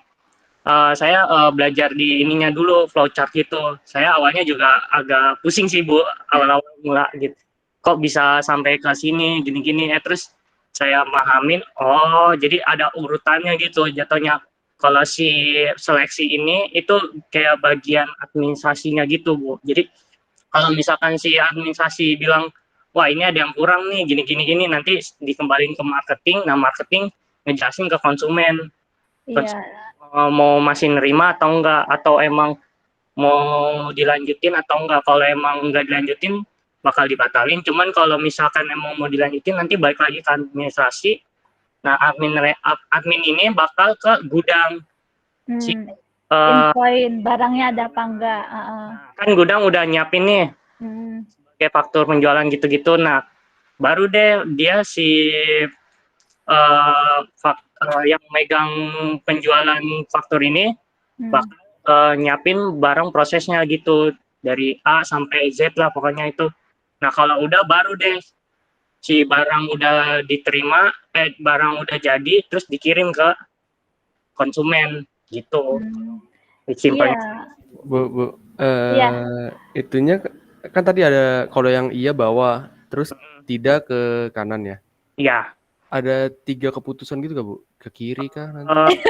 saya belajar di ininya dulu flowchart gitu. Saya awalnya juga agak pusing sih Bu awal-awal mula gitu. Kok bisa sampai ke sini gini-gini ya terus saya pahamin oh jadi ada urutannya gitu jatuhnya. Kalau si seleksi ini itu kayak bagian administrasinya gitu Bu. Jadi kalau misalkan si administrasi bilang wah ini ada yang kurang nih gini nanti dikembalin ke marketing. Nah marketing ngejelasin ke konsumen. Iya. Mau masih nerima atau enggak atau emang mau dilanjutin atau enggak. Kalau emang enggak dilanjutin bakal dibatalin. Cuman kalau misalkan emang mau dilanjutin nanti balik lagi ke administrasi. Nah admin ini bakal ke gudang. Infoin barangnya ada apa enggak. Kan gudang udah nyiapin nih sebagai faktur penjualan gitu-gitu. Nah baru deh dia si yang megang penjualan faktur ini bakal nyiapin barang prosesnya gitu dari A sampai Z lah pokoknya itu. Nah kalau udah baru deh si barang udah diterima, barang udah jadi terus dikirim ke konsumen gitu. Simpelnya. Bu, Iya. itunya kan tadi ada kalau yang iya bawah, terus tidak ke kanan ya. Iya. Ada 3 keputusan gitu gak Bu? Ke kiri kah nanti?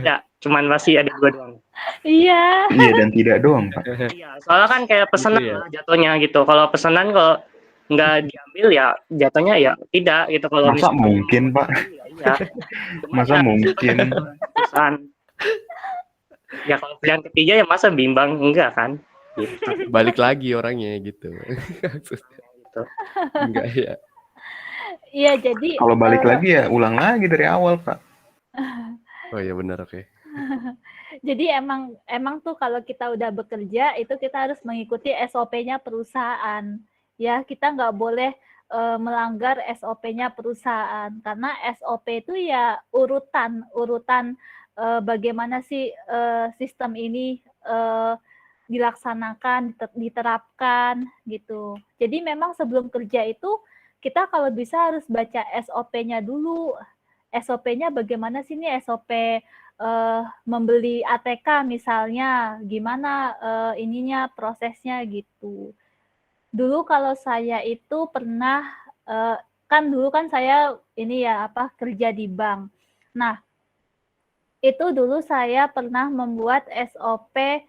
Ya, cuman masih ada 2 doang. Iya. Iya dan tidak doang, Pak. Iya, soalnya kan kayak pesanan Gitu ya? lah jatuhnya gitu. Kalau pesanan kalau nggak diambil ya jatuhnya ya tidak gitu. Kalau Masa mungkin, Pak? Iya. Masa mungkin? Pesan. Ya kalau pilihan ketiga ya masa bimbang enggak kan? Gitu. Balik lagi orangnya gitu. Gitu. Enggak ya. Iya, jadi Kalau balik lagi ya ulang lagi dari awal, Pak. Oh iya benar, oke. Jadi emang tuh kalau kita udah bekerja itu kita harus mengikuti SOP-nya perusahaan. Ya, kita nggak boleh melanggar SOP-nya perusahaan karena SOP itu ya urutan bagaimana sih sistem ini dilaksanakan, diterapkan gitu. Jadi memang sebelum kerja itu kita kalau bisa harus baca SOP-nya dulu. SOP-nya bagaimana sih nih SOP membeli ATK misalnya, gimana ininya prosesnya gitu. Dulu kalau saya itu pernah kan dulu kan saya ini ya kerja di bank. Nah, itu dulu saya pernah membuat SOP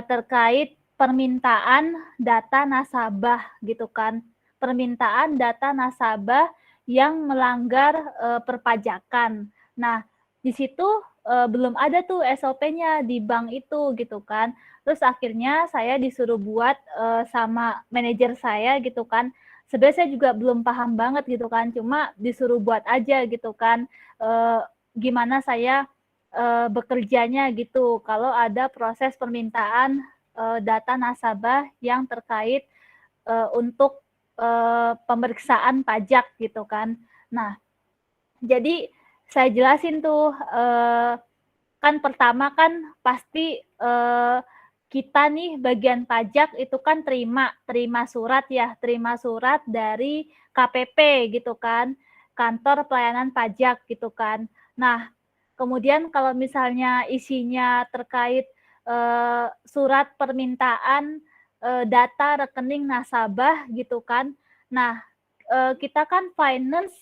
terkait permintaan data nasabah gitu kan. Permintaan data nasabah yang melanggar perpajakan. Nah, di situ belum ada tuh SOP-nya di bank itu gitu kan. Terus akhirnya saya disuruh buat sama manajer saya gitu kan. Sebenarnya saya juga belum paham banget gitu kan, cuma disuruh buat aja gitu kan. Gimana saya bekerjanya gitu kalau ada proses permintaan data nasabah yang terkait untuk pemeriksaan pajak gitu kan. Nah, jadi saya jelasin tuh kan pertama kan pasti kita nih bagian pajak itu kan terima surat ya, terima surat dari KPP gitu kan, Kantor Pelayanan Pajak gitu kan. Nah, kemudian kalau misalnya isinya terkait surat permintaan data rekening nasabah gitu kan. Nah, kita kan finance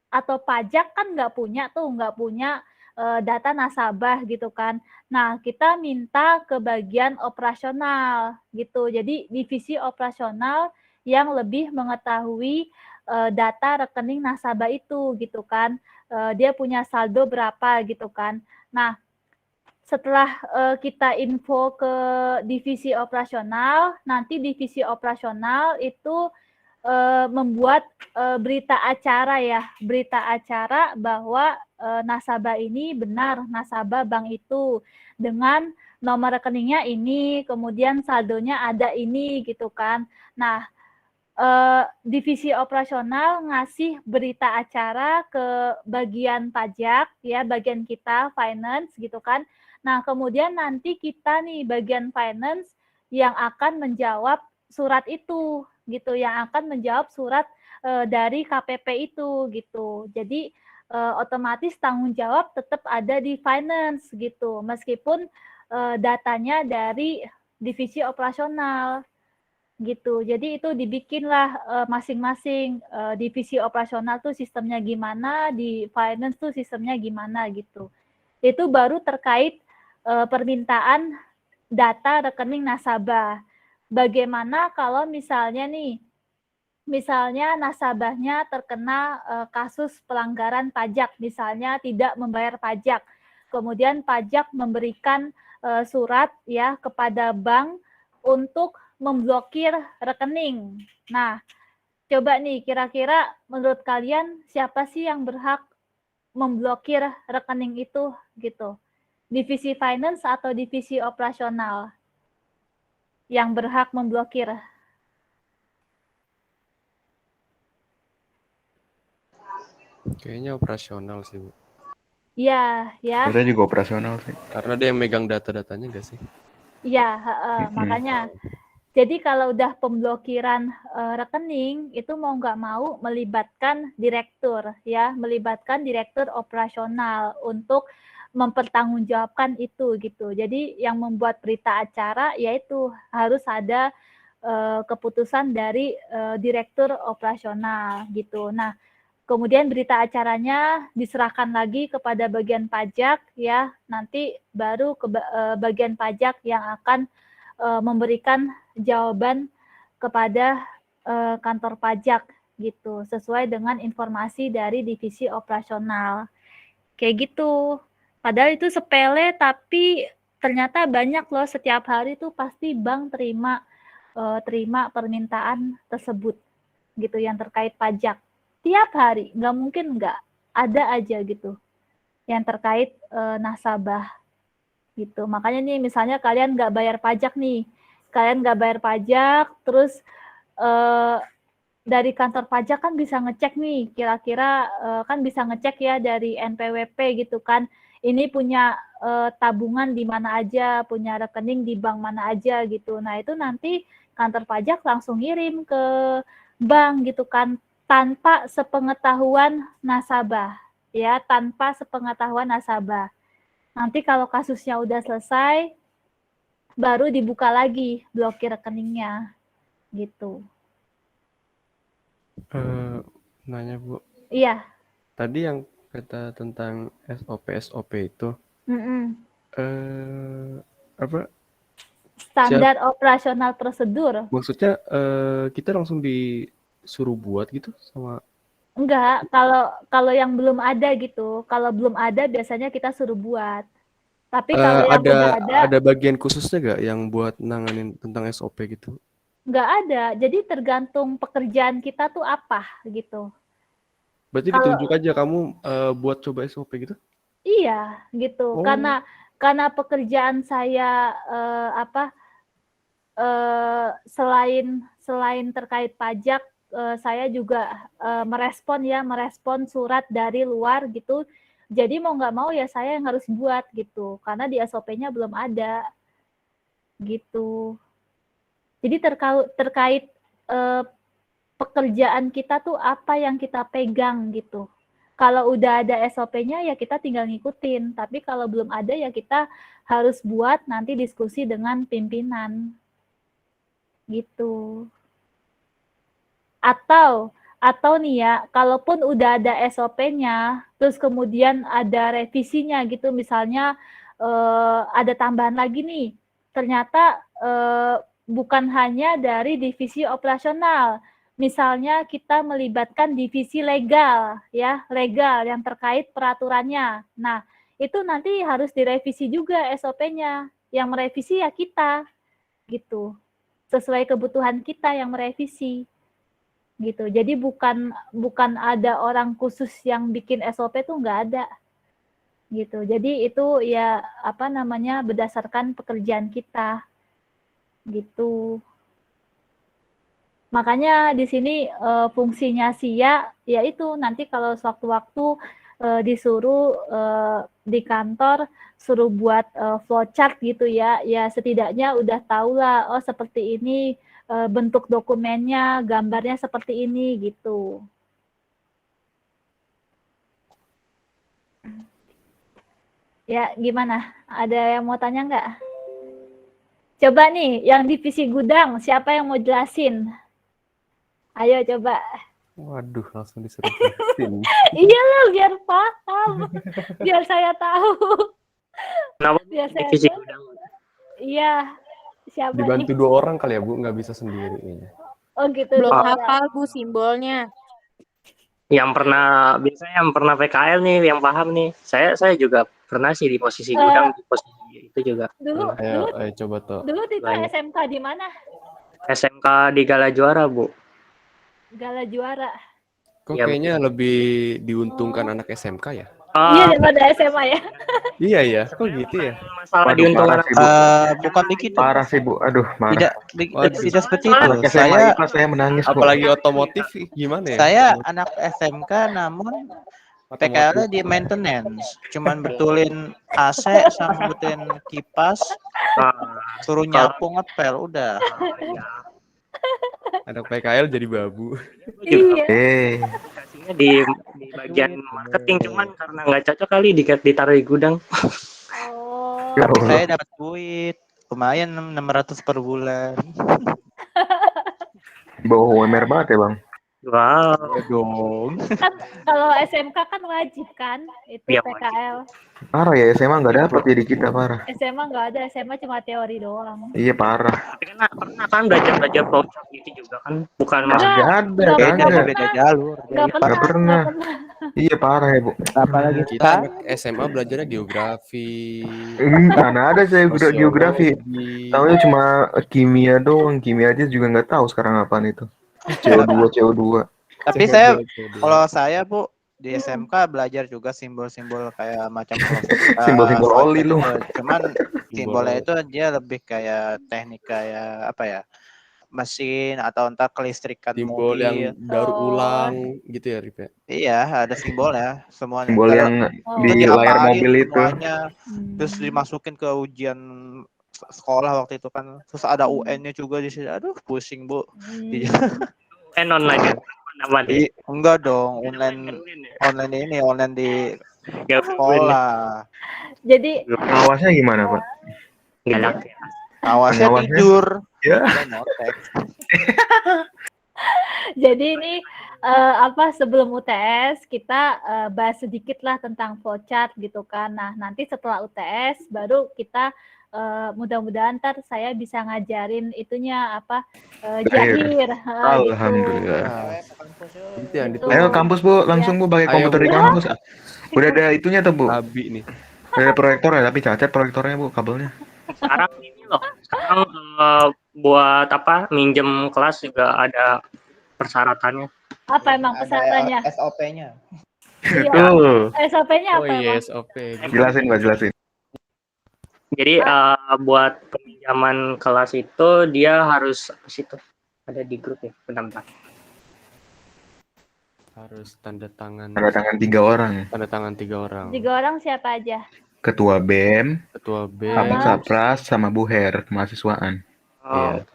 atau pajak kan nggak punya data nasabah gitu kan. Nah, kita minta ke bagian operasional gitu. Jadi divisi operasional yang lebih mengetahui data rekening nasabah itu gitu kan. Dia punya saldo berapa gitu kan. Nah, setelah kita info ke divisi operasional, nanti divisi operasional itu membuat berita acara ya, berita acara bahwa nasabah ini benar nasabah bank itu dengan nomor rekeningnya ini, kemudian saldonya ada ini gitu kan. Nah, divisi operasional ngasih berita acara ke bagian pajak ya, bagian kita finance gitu kan. Nah, kemudian nanti kita nih bagian finance yang akan menjawab surat itu gitu, yang akan menjawab surat dari KPP itu gitu. Jadi otomatis tanggung jawab tetap ada di finance gitu, meskipun datanya dari divisi operasional gitu. Jadi itu dibikinlah masing-masing divisi operasional tuh sistemnya gimana, di finance tuh sistemnya gimana gitu. Itu baru terkait permintaan data rekening nasabah. Bagaimana kalau misalnya nih, misalnya nasabahnya terkena kasus pelanggaran pajak, misalnya tidak membayar pajak. Kemudian pajak memberikan surat ya kepada bank untuk memblokir rekening. Nah, coba nih kira-kira menurut kalian siapa sih yang berhak memblokir rekening itu gitu? Divisi finance atau divisi operasional yang berhak memblokir? Kayaknya operasional sih, Bu. Iya, ya. Kita juga operasional sih. Karena dia yang megang data-datanya nggak sih? Iya, makanya. Jadi kalau udah pemblokiran rekening itu mau nggak mau melibatkan direktur ya, melibatkan direktur operasional untuk mempertanggungjawabkan itu gitu. Jadi yang membuat berita acara yaitu harus ada keputusan dari direktur operasional gitu. Nah, kemudian berita acaranya diserahkan lagi kepada bagian pajak ya, nanti baru ke bagian pajak yang akan memberikan jawaban kepada kantor pajak gitu, sesuai dengan informasi dari divisi operasional. Kayak gitu. Padahal itu sepele tapi ternyata banyak loh, setiap hari tuh pasti bank terima permintaan tersebut gitu yang terkait pajak. Tiap hari, nggak mungkin nggak, ada aja gitu yang terkait nasabah gitu. Makanya nih misalnya kalian nggak bayar pajak nih, terus dari kantor pajak kan bisa ngecek nih, kira-kira kan bisa ngecek ya dari NPWP gitu kan, ini punya tabungan di mana aja, punya rekening di bank mana aja gitu. Nah itu nanti kantor pajak langsung ngirim ke bank gitu kan, tanpa sepengetahuan nasabah ya tanpa sepengetahuan nasabah. Nanti kalau kasusnya udah selesai, baru dibuka lagi blokir rekeningnya, gitu. Nanya Bu, Iya. tadi yang kata tentang SOP itu, apa? Standar operasional prosedur. Maksudnya kita langsung disuruh buat gitu sama? Enggak, kalau yang belum ada gitu. Kalau belum ada biasanya kita suruh buat. Tapi kalau yang udah ada bagian khususnya nggak yang buat nanganin tentang SOP gitu? nggak ada. Jadi tergantung pekerjaan kita tuh apa gitu. Berarti ditunjuk aja kamu buat coba SOP gitu? Iya, gitu. Karena pekerjaan saya selain terkait pajak, saya juga merespon surat dari luar gitu. Jadi mau nggak mau ya saya yang harus buat gitu, karena di SOP-nya belum ada gitu. Jadi terkait pekerjaan kita tuh apa yang kita pegang gitu. Kalau udah ada SOP-nya ya kita tinggal ngikutin, tapi kalau belum ada ya kita harus buat, nanti diskusi dengan pimpinan gitu. Atau nih ya, kalaupun udah ada SOP-nya, terus kemudian ada revisinya gitu, misalnya ada tambahan lagi nih, ternyata bukan hanya dari divisi operasional, misalnya kita melibatkan divisi legal, ya, legal yang terkait peraturannya. Nah, itu nanti harus direvisi juga SOP-nya. Yang merevisi ya kita, gitu. Sesuai kebutuhan kita yang merevisi. Gitu. Jadi bukan ada orang khusus yang bikin SOP tuh nggak ada. Gitu. Jadi itu ya berdasarkan pekerjaan kita. Gitu. Makanya di sini fungsinya SIA yaitu nanti kalau sewaktu-waktu disuruh di kantor suruh buat flowchart gitu ya setidaknya udah tahu lah, oh seperti ini bentuk dokumennya, gambarnya seperti ini gitu. Ya gimana? Ada yang mau tanya nggak? Coba nih yang divisi gudang, siapa yang mau jelasin? Ayo coba. Waduh, langsung disuruh jelasin. Iya lah, biar paham. Biar saya tahu. Kenapa Biar saya divisi tahu. gudang? Iya. Siapa Dibantu nih? 2 orang kali ya Bu, nggak bisa sendiri kayaknya. Oh gitu. Belum hafal Bu simbolnya. Biasanya yang pernah PKL nih, yang paham nih. Saya juga pernah sih di posisi gudang, di posisi itu juga. Dulu Coba toh. Dulu Tito SMK di mana? SMK di Gala Juara, Bu. Gala Juara. Kok kayaknya lebih diuntungkan anak SMK ya? Iya daripada SMA ya. Iya ya, kok gitu ya? Masalah diuntungkan. Bukan begitu. Parah sih Bu, aduh marah. Tidak seperti itu. Saya menangis Bu. Apalagi otomotif gimana ya? Saya anak SMK namun PKL di maintenance, cuman betulin AC sama betulin kipas, suruh nyapu ngepel udah. Anak PKL jadi babu. Iya. Kasihnya di bagian marketing, cuman karena nggak cocok kali ditaruh di gudang. Oh. Tapi saya dapat duit lumayan 600 per bulan. Bawa UMR banget ya Bang. Wow. Dong. Kan kalau SMK kan wajib kan itu Ya, PKL. Parah ya, SMA nggak dapet jadi kita parah. SMA nggak ada, SMA cuma teori doang. Iya parah. Tapi kan pernah kan belajar flowchart gitu juga kan, bukan Nggak ada. Beda jalur. Nggak pernah. Iya parah ya Bu. Apalagi Kita anak SMA belajarnya geografi. Mana ada saya geografi. Tahunya cuma kimia doang. Kimia aja juga nggak tahu sekarang apaan itu. CO2. Tapi kalau saya Bu di SMK belajar juga simbol-simbol kayak macam simbol-simbol oli lu. Cuman simbolnya itu dia lebih kayak teknik kayak apa ya? Mesin atau entah kelistrikan simbol mobil. yang daur ulang gitu ya Rip ya? Iya, ada simbolnya semuanya. Simbol yang di layar mobil itu. Terus dimasukin ke ujian sekolah waktu itu kan. Terus ada UN-nya juga di sini. Aduh, pusing Bu. online ya. Aman ya. Enggak dong, online di sekolah. Jadi Awasnya gimana, Pak? Galak ya. Awasnya Pengawasnya? tidur. Ya. Dia notek. Jadi ini sebelum UTS kita bahas sedikit lah tentang flowchart gitu kan. Nah, nanti setelah UTS baru kita mudah-mudahan ntar saya bisa ngajarin itunya Jahir. Gitu. Alhamdulillah. Itu yang Gitu. Ayo kampus, Bu. Langsung Bu pakai Ayo, komputer di Bu. kampus. Udah ada itunya tuh, Bu. Abi nih. Udah ada proyektornya, tapi cacat proyektornya, Bu, kabelnya. Sekarang ini loh. Sekarang buat minjem kelas juga ada persyaratannya. Apa emang persyaratannya? SOP-nya. Iya. Tuh. SOP-nya apa Oh iya, emang? SOP. Jelasin, Pak, jelasin. Jadi buat peminjaman kelas itu dia harus ada di grup ya, bentar. Harus tanda tangan. Tanda tangan 3 orang. Tanda tangan 3 orang. 3 orang siapa aja? Ketua BEM, Ketua B. Pak Sapras, sama Bu Her, kemahasiswaan. Iya.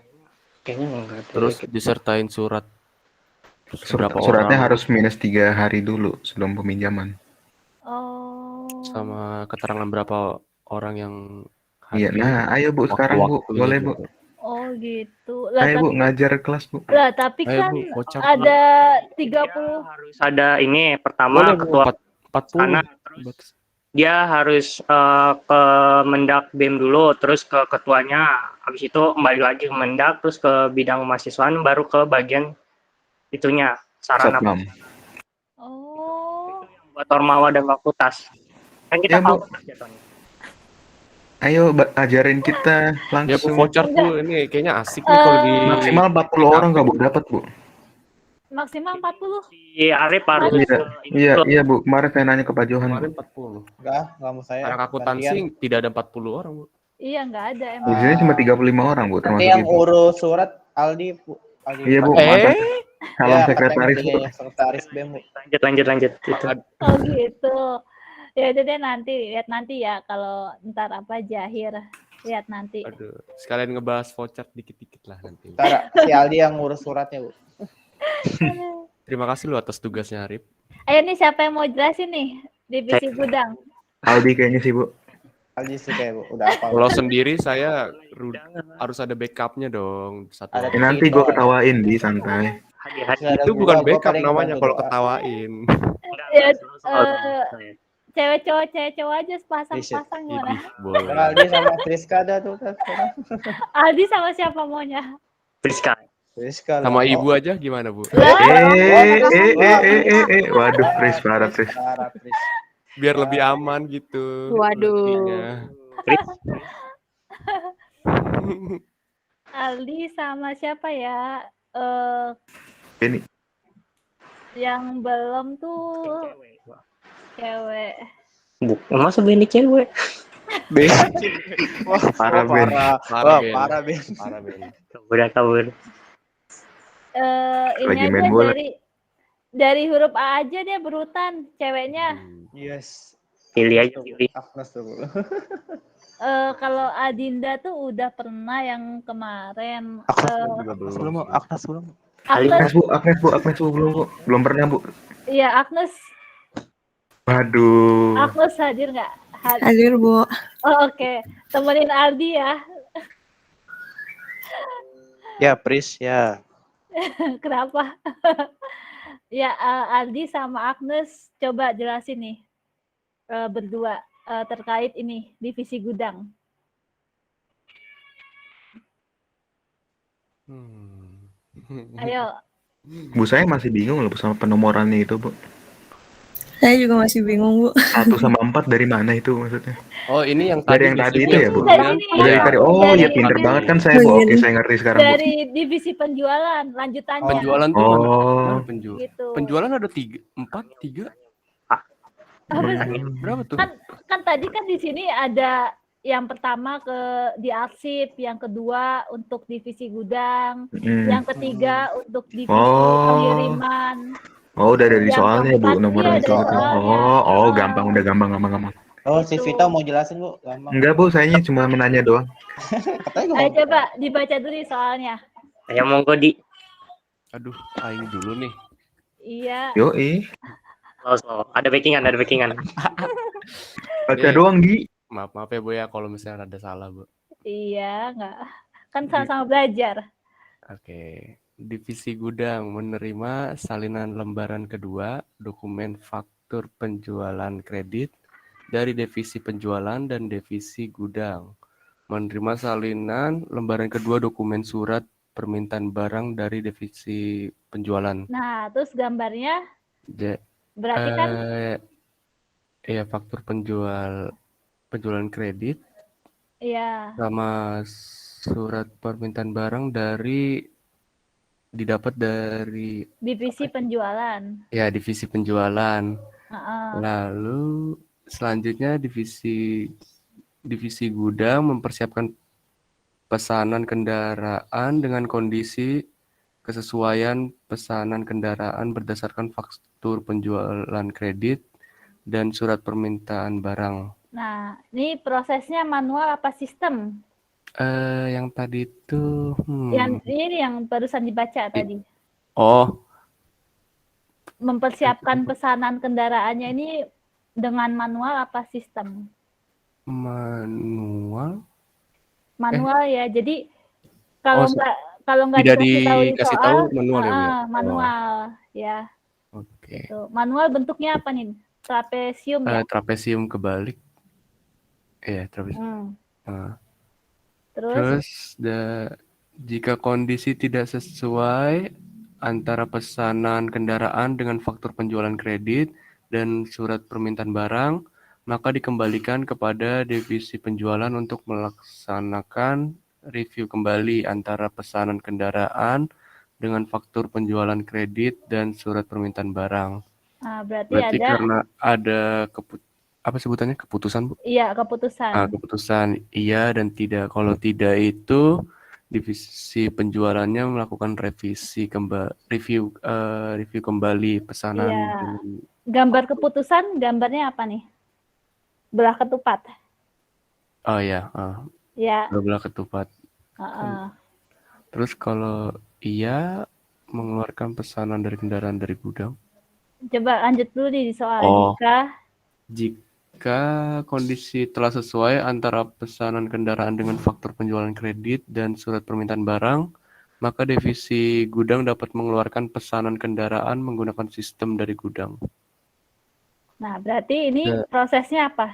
Kayaknya enggak ada. Terus disertain surat. Terus berapa Suratnya orang, harus minus 3 hari dulu sebelum peminjaman. Oh. sama keterangan berapa orang yang Iya, hadir. nah ayo Bu sekarang Bu, Waktu-waktunya boleh Bu. juga. Oh gitu. Lah, Ayo Bu tapi, ngajar kelas Bu. lah, tapi Ayo, kan Bu, voucher. ada Dia 30. harus ada ini pertama Boleh, Bu, ketua 40. sana, terus dia harus ke Mendak BEM dulu, terus ke ketuanya, habis itu kembali lagi ke Mendak, terus ke bidang mahasiswaan, baru ke bagian itunya sarana Satpam. Oh. buat Ormawa dan Fakultas. Kan kita Ya, Bu. fakultas jatuhnya. Ayo ajarin kita Ya Bu, langsung. voucher Bu, ini kayaknya asik nih kalau di Maksimal 40 orang nggak Bu dapat Bu. Maksimal 40. Si Arif harus Iya Bu. Kemarin saya nanya ke Pak Johan. kemarin Bu. 40. Enggak mau saya. Anak akuntansi tidak ada 40 orang, Bu. Iya, nggak ada Di emang. sini cuma 35 orang Bu, Nanti termasuk yang Ibu. urus surat Aldi, Bu. Aldi. Iya Bu, mantan calon sekretaris Bu. Sekretaris BEM, Bu. lanjut itu. Oh gitu. Ya udah deh, lihat nanti ya kalau ntar Jahir. Lihat nanti. Aduh, sekalian ngebahas voucher dikit-dikit lah nanti. Ntar si Aldi yang ngurus suratnya, Bu. Terima kasih lu atas tugasnya, Arif. Ayo nih, siapa yang mau jelasin nih divisi gudang? Aldi kayaknya sih Bu. Aldi sih kayak, Bu. Udah apa? Kalau sendiri saya harus ada backupnya dong. Satu. Ada Nanti gue ketawain di santai. Itu bukan backup namanya kalau ketawain. Ya, cewek cowok aja pasang-pasang gimana? Boleh. Aldi sama Friska ada tuh. Aldi sama siapa maunya? Friska. Friska. Sama ibu aja gimana, Bu? Waduh, Pris, parah Pris. Biar lebih aman gitu. Waduh. Aldi sama siapa ya? Ini Yang belum tuh cewek. Masa Benny cewek? Wah, Parah, Ben. Parah, Ben. Kabur. Ini Lagi aja main bola. dari huruf A aja dia berurutan ceweknya. Yes. Pilih aja, pilih. Agnes tuh, Bu. Kalau Adinda tuh udah pernah yang kemarin. Agnes belum, Bu. Agnes belum. Agnes Bu, belum pernah Bu. Iya, Agnes. Waduh. Agnes hadir nggak? Hadir, Bu. Oh, oke. Temenin Aldi ya. Ya, Pris, ya. Kenapa? Ya, Aldi sama Agnes coba jelasin nih berdua terkait ini divisi gudang. Ayo. Bu, saya masih bingung loh sama penomorannya itu Bu. Saya juga masih bingung, Bu. 1 sama 4 dari mana itu maksudnya? Oh, ini yang Dari tadi yang tadi disebut itu ya, Bu? Dari ini. Dari tadi. Oh, Dari ya pinter ini. banget kan saya Bu. Oke, saya ngerti sekarang Bu. Dari divisi penjualan lanjutannya. Penjualan tuh Oh. mana penjualan? Gitu. Penjualan ada 3. Berapa tuh? Kan tadi kan di sini ada yang pertama di arsip, yang kedua untuk divisi gudang, yang ketiga untuk divisi pengiriman. Oh, udah ada di Yang soalnya Bu, keempat, nomornya iya, itu. ada soalnya. Oh, gampang, udah gampang. Oh, si Vita mau jelasin, Bu. Gampang. Enggak Bu, saya cuma menanya doang. Ayo coba dibaca dulu nih soalnya. Ayo monggo di. Aduh, aing dulu nih. Iya. Yoi. Slow. Ada backingan. Baca Ini- doang, Gi. Maaf ya Bu ya kalau misalnya ada salah Bu. Iya, enggak. Kan sama-sama belajar. Oke. Divisi gudang menerima salinan lembaran kedua dokumen faktur penjualan kredit dari divisi penjualan dan divisi gudang. Menerima salinan lembaran kedua dokumen surat permintaan barang dari divisi penjualan. Nah, terus gambarnya Ja- berarti kan ya faktur penjualan kredit iya, sama surat permintaan barang didapat dari divisi penjualan. ya divisi penjualan. Heeh. Lalu selanjutnya divisi gudang mempersiapkan pesanan kendaraan dengan kondisi kesesuaian pesanan kendaraan berdasarkan faktur penjualan kredit dan surat permintaan barang. Nah, ini prosesnya manual apa sistem? Yang tadi itu Yang ini yang barusan dibaca tadi. oh Mempersiapkan pesanan kendaraannya ini dengan manual apa sistem? manual Manual ya. Jadi kalau Oh, nggak tidak dikasih tahu di dikasih soal, tahu manual ya, Bu, ya? manual ya. Oke. Tuh. Manual bentuknya apa nih? Trapesium ya. Trapesium kebalik. Iya, trapesium. Hmm. Terus jika kondisi tidak sesuai antara pesanan kendaraan dengan faktur penjualan kredit dan surat permintaan barang, maka dikembalikan kepada divisi penjualan untuk melaksanakan review kembali antara pesanan kendaraan dengan faktur penjualan kredit dan surat permintaan barang. Nah, berarti ada karena ada apa sebutannya keputusan, Bu? iya, keputusan. Keputusan iya dan tidak. Kalau tidak itu divisi penjualannya melakukan review kembali pesanan. Iya. Gambar keputusan, gambarnya apa nih? Belah ketupat. Oh ya, Ya. belah ketupat. Terus kalau iya mengeluarkan pesanan dari kendaraan dari gudang. Coba lanjut dulu nih di soal Jika kondisi telah sesuai antara pesanan kendaraan dengan faktur penjualan kredit dan surat permintaan barang, maka divisi gudang dapat mengeluarkan pesanan kendaraan menggunakan sistem dari gudang. Nah, berarti ini prosesnya apa?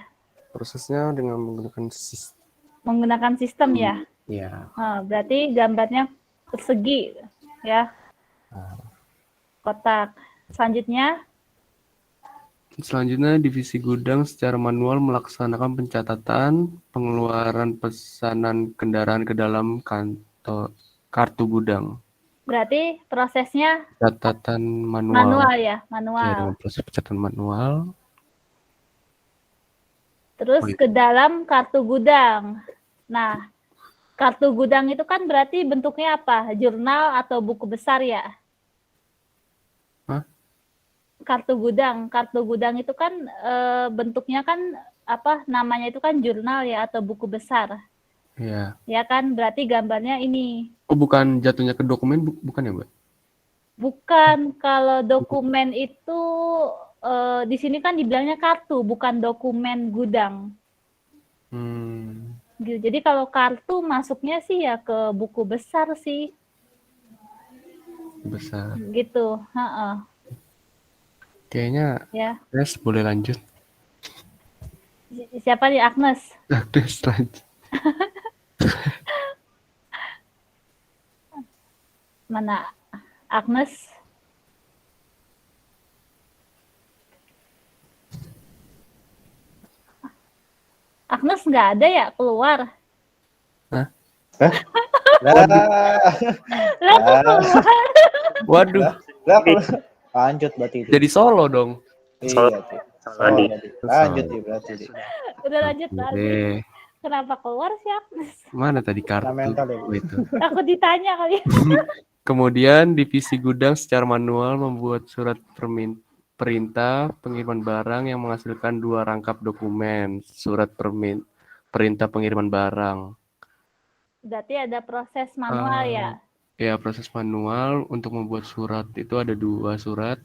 Prosesnya dengan menggunakan sistem. Menggunakan sistem ya? Ya. Berarti gambarnya persegi ya. Kotak. Selanjutnya, divisi gudang secara manual melaksanakan pencatatan pengeluaran pesanan kendaraan ke dalam kartu gudang. Berarti prosesnya Catatan manual. Manual ya, manual. Ya, dengan proses pencatatan manual. Terus ke dalam kartu gudang. Nah, kartu gudang itu kan berarti bentuknya apa? Jurnal atau buku besar ya? Kartu gudang itu kan bentuknya kan apa namanya itu kan jurnal ya atau buku besar. Iya. Ya kan berarti gambarnya ini. Oh, bukan jatuhnya ke dokumen, bukan ya, Mbak? Bukan, kalau dokumen itu di sini kan dibilangnya kartu, bukan dokumen gudang. Gitu. Jadi kalau kartu masuknya sih ya ke buku besar sih. Besar. Gitu. Kayaknya ya. Agnes boleh lanjut. Siapa nih, Agnes? Agnes lanjut. Mana Agnes? Agnes nggak ada ya, keluar. Hah? Waduh. Lanjut berarti itu. Jadi solo dong. Iya, lanjut ya berarti. Udah lanjut tadi. Kenapa keluar sih Agnes? Mana tadi kartu? Itu. Takut ditanya kali. Kemudian divisi gudang secara manual membuat surat perintah pengiriman barang yang menghasilkan 2 rangkap dokumen, surat perintah pengiriman barang. Berarti ada proses manual ya? Ya, proses manual untuk membuat surat itu ada 2 surat.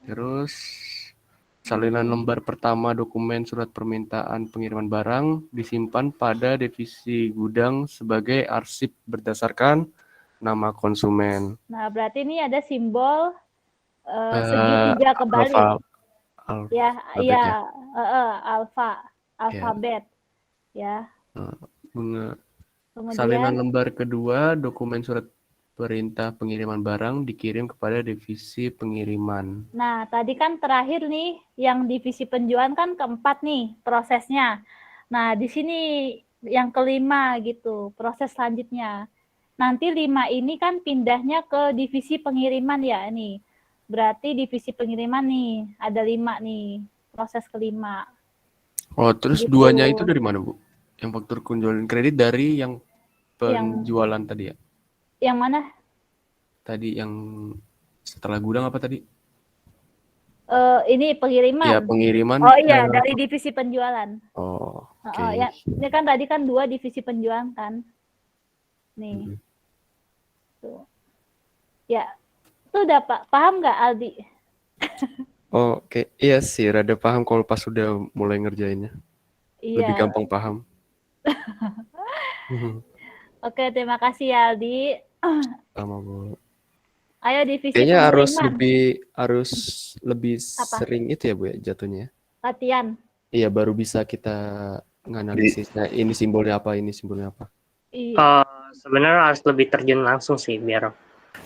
Terus salinan lembar pertama dokumen surat permintaan pengiriman barang disimpan pada divisi gudang sebagai arsip berdasarkan nama konsumen. Nah, berarti ini ada simbol segitiga kebalik. Ya, iya, alfabet. Ya. Kemudian Salinan lembar kedua dokumen surat perintah pengiriman barang dikirim kepada divisi pengiriman. Nah, tadi kan terakhir nih, yang divisi penjualan kan keempat nih prosesnya. Nah, di sini yang kelima gitu, proses selanjutnya. Nanti 5 ini kan pindahnya ke divisi pengiriman ya nih. Berarti divisi pengiriman nih, ada 5 nih, proses kelima. Oh, terus Gitu. duanya itu dari mana, Bu? Yang faktur penjualan kredit dari yang penjualan tadi ya? Yang mana? Tadi yang setelah gudang apa tadi? Ini pengiriman. Ya, pengiriman. Oh iya, dari divisi penjualan. Oh, oke. Ya, ini kan tadi kan 2 divisi penjualan kan. Nih. Tuh. Ya. Itu udah paham nggak Aldi? Oh, oke. Iya sih, rada paham kalau pas sudah mulai ngerjainnya. Iya. Lebih gampang paham. Oke, terima kasih ya Aldi. Sama, Bu. Ayo divisi Kayaknya pengiriman. harus lebih Apa? sering itu ya, Bu ya, jatuhnya. Latihan. Iya, baru bisa kita nganalisisnya. Ini simbolnya apa, ini simbolnya apa. Iya. Sebenarnya harus lebih terjun langsung sih biar.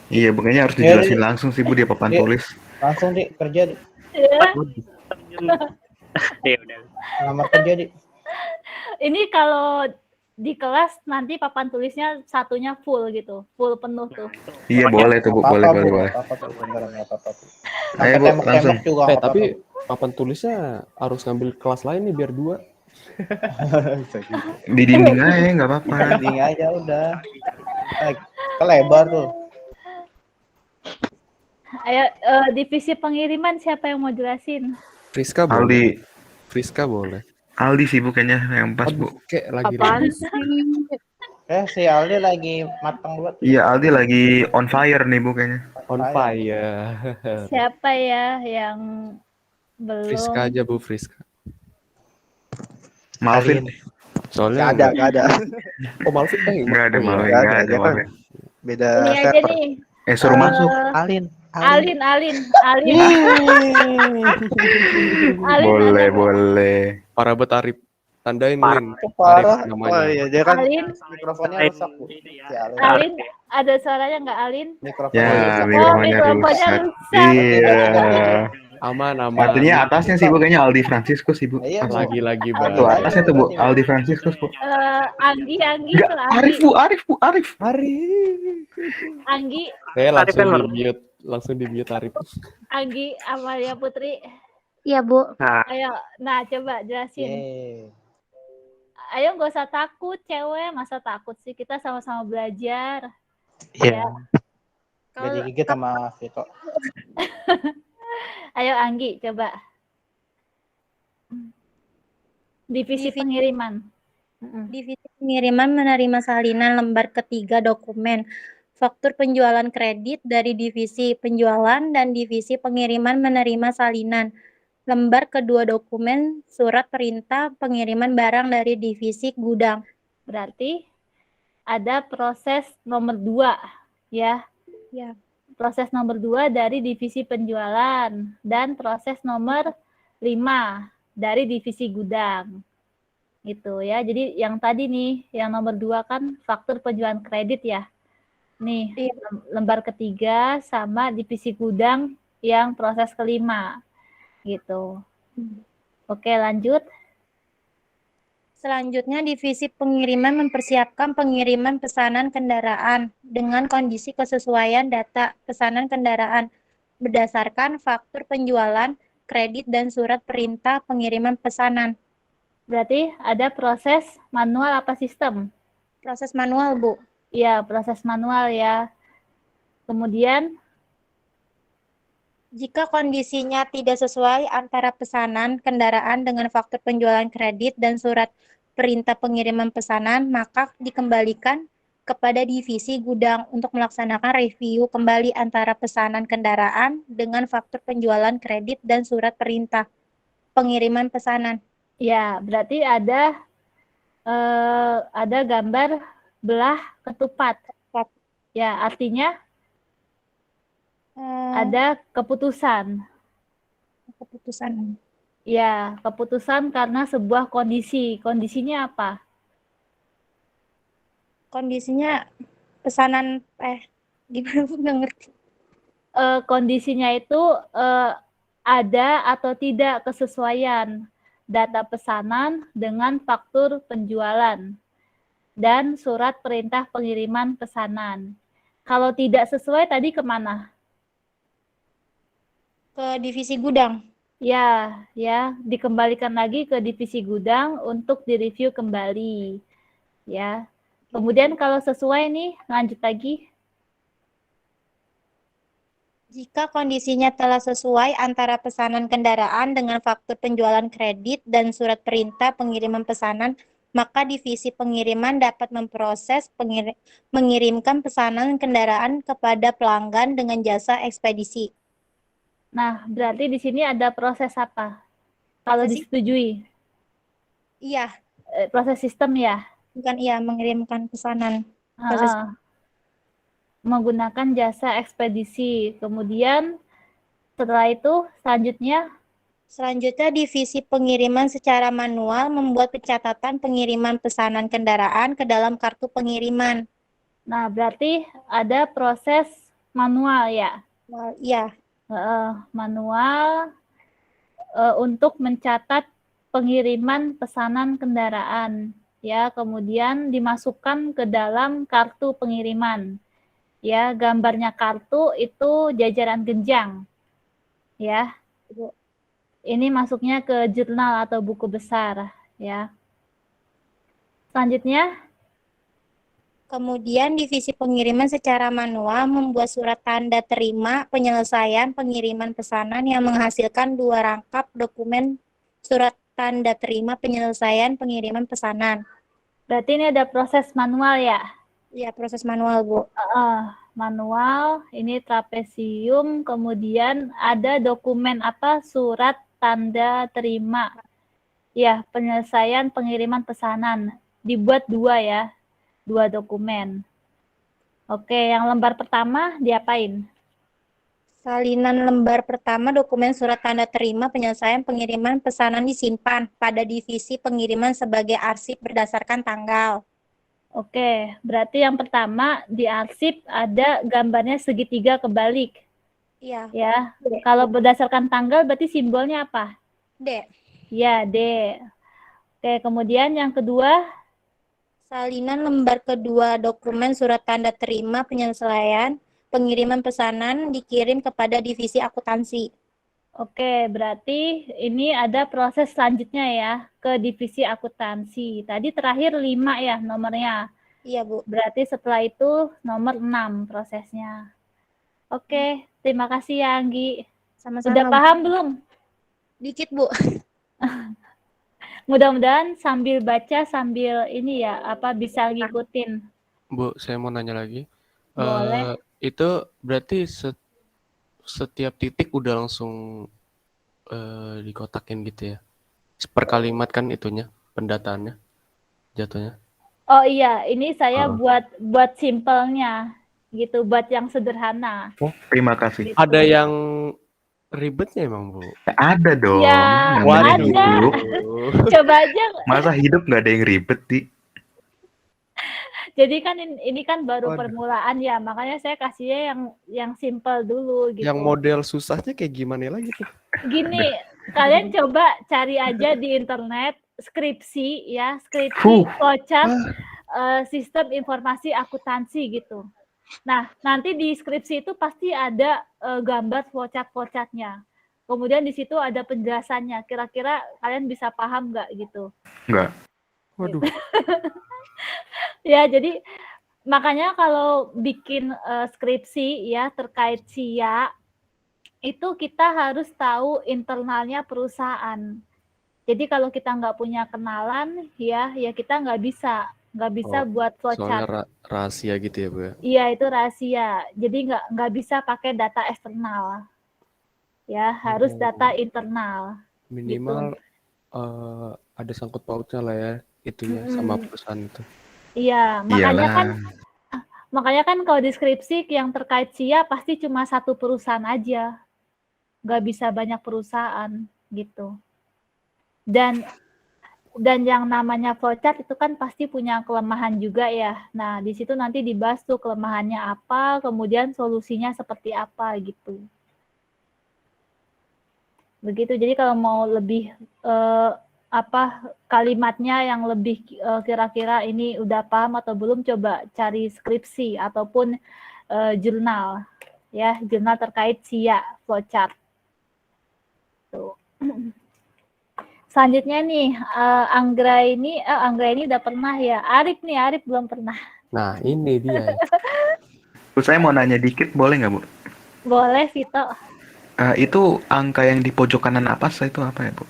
Iya, makanya harus dijelasin langsung sih Bu di papan tulis. Langsung Dik, kerja Dik. Ya udah. Lamar kerja Dik. Ini kalau di kelas nanti papan tulisnya satunya full gitu, full penuh tuh. Iya, boleh tuh Bu, boleh. Ayo Bu, langsung. Tapi papan tulisnya harus ngambil kelas lain nih biar 2. Di dinding aja nggak apa-apa. Dinding aja udah. Kelebar tuh. Ayo divisi pengiriman siapa yang mau jelasin? Friska boleh. Aldi. Friska boleh. Aldi sih Bu kayaknya yang pas Bu. Kayak lagi. Apaan sih? Si Aldi lagi matang buat. Iya, Aldi lagi on fire nih Bu kayaknya. On fire. Siapa ya yang belum? Friska aja Bu, Friska. Malvin. Soalnya Nggak ada. Oh, Malvin Nggak ada Malvin, nggak nggak ada ada. Malvin. Beda Ini aja server. nih. Suruh masuk. Alin. Alin. Boleh. Parah bet Arif. Tandain Lin. Parah. Arif namanya. Oh iya, dia kan Alin. mikrofonnya rusak Bu. Si Alin. Alin, ada suaranya nggak Alin? Mikrofonnya Ya, rusak. mikrofonnya rusak. Iya. Aman. Artinya atasnya sih Bu kayaknya Aldi Franciscus sih Bu. Iya, Bu. Lagi Tuh atasnya tuh Bu, Aldi Franciscus Bu. Anggi Enggak, tuh Arif. Anggi, Langsung di mute Arif. Anggi Amalia Putri. Iya, Bu. Ayo, nah coba jelasin. Yeay. Ayo nggak usah takut, cewek. Masa takut sih? Kita sama-sama belajar. Iya. Jadi gigit sama Vito. Ayo Anggi, coba. Divisi pengiriman. Divisi pengiriman menerima salinan lembar ketiga dokumen faktur penjualan kredit dari divisi penjualan dan divisi pengiriman menerima salinan lembar kedua dokumen surat perintah pengiriman barang dari divisi gudang. Berarti ada proses nomor 2 ya. Ya. Proses nomor 2 dari divisi penjualan dan proses nomor 5 dari divisi gudang. Gitu ya. Jadi yang tadi nih, yang nomor 2 kan faktur penjualan kredit ya. Nih, lembar ketiga sama divisi gudang yang proses kelima. Gitu. Oke, lanjut. Selanjutnya, divisi pengiriman mempersiapkan pengiriman pesanan kendaraan dengan kondisi kesesuaian data pesanan kendaraan berdasarkan faktur penjualan, kredit, dan surat perintah pengiriman pesanan. Berarti ada proses manual apa sistem? Proses manual, Bu. Iya, proses manual ya. Kemudian, jika kondisinya tidak sesuai antara pesanan kendaraan dengan faktur penjualan kredit dan surat perintah pengiriman pesanan, maka dikembalikan kepada divisi gudang untuk melaksanakan review kembali antara pesanan kendaraan dengan faktur penjualan kredit dan surat perintah pengiriman pesanan. Ya, berarti ada gambar belah ketupat. Ya, artinya ada keputusan. Keputusan. Ya, keputusan karena sebuah kondisi. Kondisinya apa? Kondisinya pesanan gimana aku nggak ngerti. Kondisinya itu ada atau tidak kesesuaian data pesanan dengan faktur penjualan dan surat perintah pengiriman pesanan. Kalau tidak sesuai tadi kemana? Ke divisi gudang. Ya, dikembalikan lagi ke divisi gudang untuk direview kembali. Ya. Kemudian kalau sesuai nih, lanjut lagi. Jika kondisinya telah sesuai antara pesanan kendaraan dengan faktur penjualan kredit dan surat perintah pengiriman pesanan, maka divisi pengiriman dapat memproses mengirimkan pesanan kendaraan kepada pelanggan dengan jasa ekspedisi. Nah, berarti di sini ada proses apa? Kalau disetujui? Iya. Proses sistem ya? Bukan iya, mengirimkan pesanan. Menggunakan jasa ekspedisi. Kemudian setelah itu selanjutnya divisi pengiriman secara manual membuat pencatatan pengiriman pesanan kendaraan ke dalam kartu pengiriman. Nah, berarti ada proses manual ya? Iya. Manual untuk mencatat pengiriman pesanan kendaraan. Ya, kemudian dimasukkan ke dalam kartu pengiriman. Ya, gambarnya kartu itu jajaran genjang. Ya. Ini masuknya ke jurnal atau buku besar, ya. Selanjutnya, kemudian divisi pengiriman secara manual membuat surat tanda terima penyelesaian pengiriman pesanan yang menghasilkan 2 rangkap dokumen surat tanda terima penyelesaian pengiriman pesanan. Berarti ini ada proses manual ya? Iya, proses manual, Bu. Manual, ini trapesium, kemudian ada dokumen apa? Surat tanda terima. Ya, penyelesaian pengiriman pesanan. Dibuat 2 ya, 2 dokumen. Oke, yang lembar pertama diapain? Salinan lembar pertama dokumen surat tanda terima penyelesaian pengiriman pesanan disimpan pada divisi pengiriman sebagai arsip berdasarkan tanggal. Oke, berarti yang pertama di arsip ada gambarnya segitiga kebalik. Iya. Ya, kalau berdasarkan tanggal berarti simbolnya apa? D. Ya, D. Oke, kemudian yang kedua. Salinan lembar kedua dokumen surat tanda terima penyelesaian pengiriman pesanan dikirim kepada divisi akuntansi. Oke, berarti ini ada proses selanjutnya ya ke divisi akuntansi. Tadi terakhir 5 ya nomornya. Iya, Bu. Berarti setelah itu nomor 6 prosesnya. Oke, terima kasih ya Anggi. Sama-sama. Udah paham belum? Dikit, Bu. Mudah-mudahan sambil baca sambil ini ya bisa ngikutin. Bu, saya mau nanya lagi. Boleh. Itu berarti setiap titik udah langsung dikotakin gitu ya? Per kalimat kan itunya, pendataannya, jatuhnya. Oh iya, ini saya buat simpelnya gitu, buat yang sederhana. Oh, terima kasih. Gitu. Ada yang ribetnya emang, Bu? Ada dong. Ya, ada. Hidup. Coba aja. Masa hidup nggak ada yang ribet, Di? Jadi kan ini kan baru permulaan ya, makanya saya kasihnya yang simpel dulu gitu. Yang model susahnya kayak gimana lagi tuh? Gini, kalian coba cari aja di internet skripsi flowchart sistem informasi akuntansi gitu. Nah, nanti di skripsi itu pasti ada gambar flowchart-flowchartnya. Kemudian di situ ada penjelasannya. Kira-kira kalian bisa paham nggak gitu? Nggak. Waduh. Ya, jadi makanya kalau bikin skripsi ya terkait SIA, itu kita harus tahu internalnya perusahaan. Jadi kalau kita nggak punya kenalan, ya kita nggak bisa nggak bisa Oh, buat soalnya flowchart. rahasia gitu ya, Bu ya? Iya, itu rahasia. Jadi nggak bisa pakai data eksternal. Ya, harus data Oh, internal. minimal Gitu. ada sangkut pautnya lah ya itunya sama Mm-mm. perusahaan itu. Iya, Iyalah. makanya kan kalau deskripsi yang terkait SIA pasti cuma satu perusahaan aja. Nggak bisa banyak perusahaan gitu. Dan yang namanya flowchart itu kan pasti punya kelemahan juga ya. Nah, di situ nanti dibahas tuh kelemahannya apa, kemudian solusinya seperti apa gitu. Begitu. Jadi kalau mau lebih kalimatnya yang lebih kira-kira ini udah paham atau belum, coba cari skripsi ataupun jurnal ya, jurnal terkait SIA flowchart. Tuh. Selanjutnya nih, Anggra ini udah pernah ya. Arif belum pernah. Nah, ini dia. Bu, saya mau nanya dikit, boleh nggak, Bu? Boleh, Vito. Itu angka yang di pojok kanan atas itu apa ya, Bu?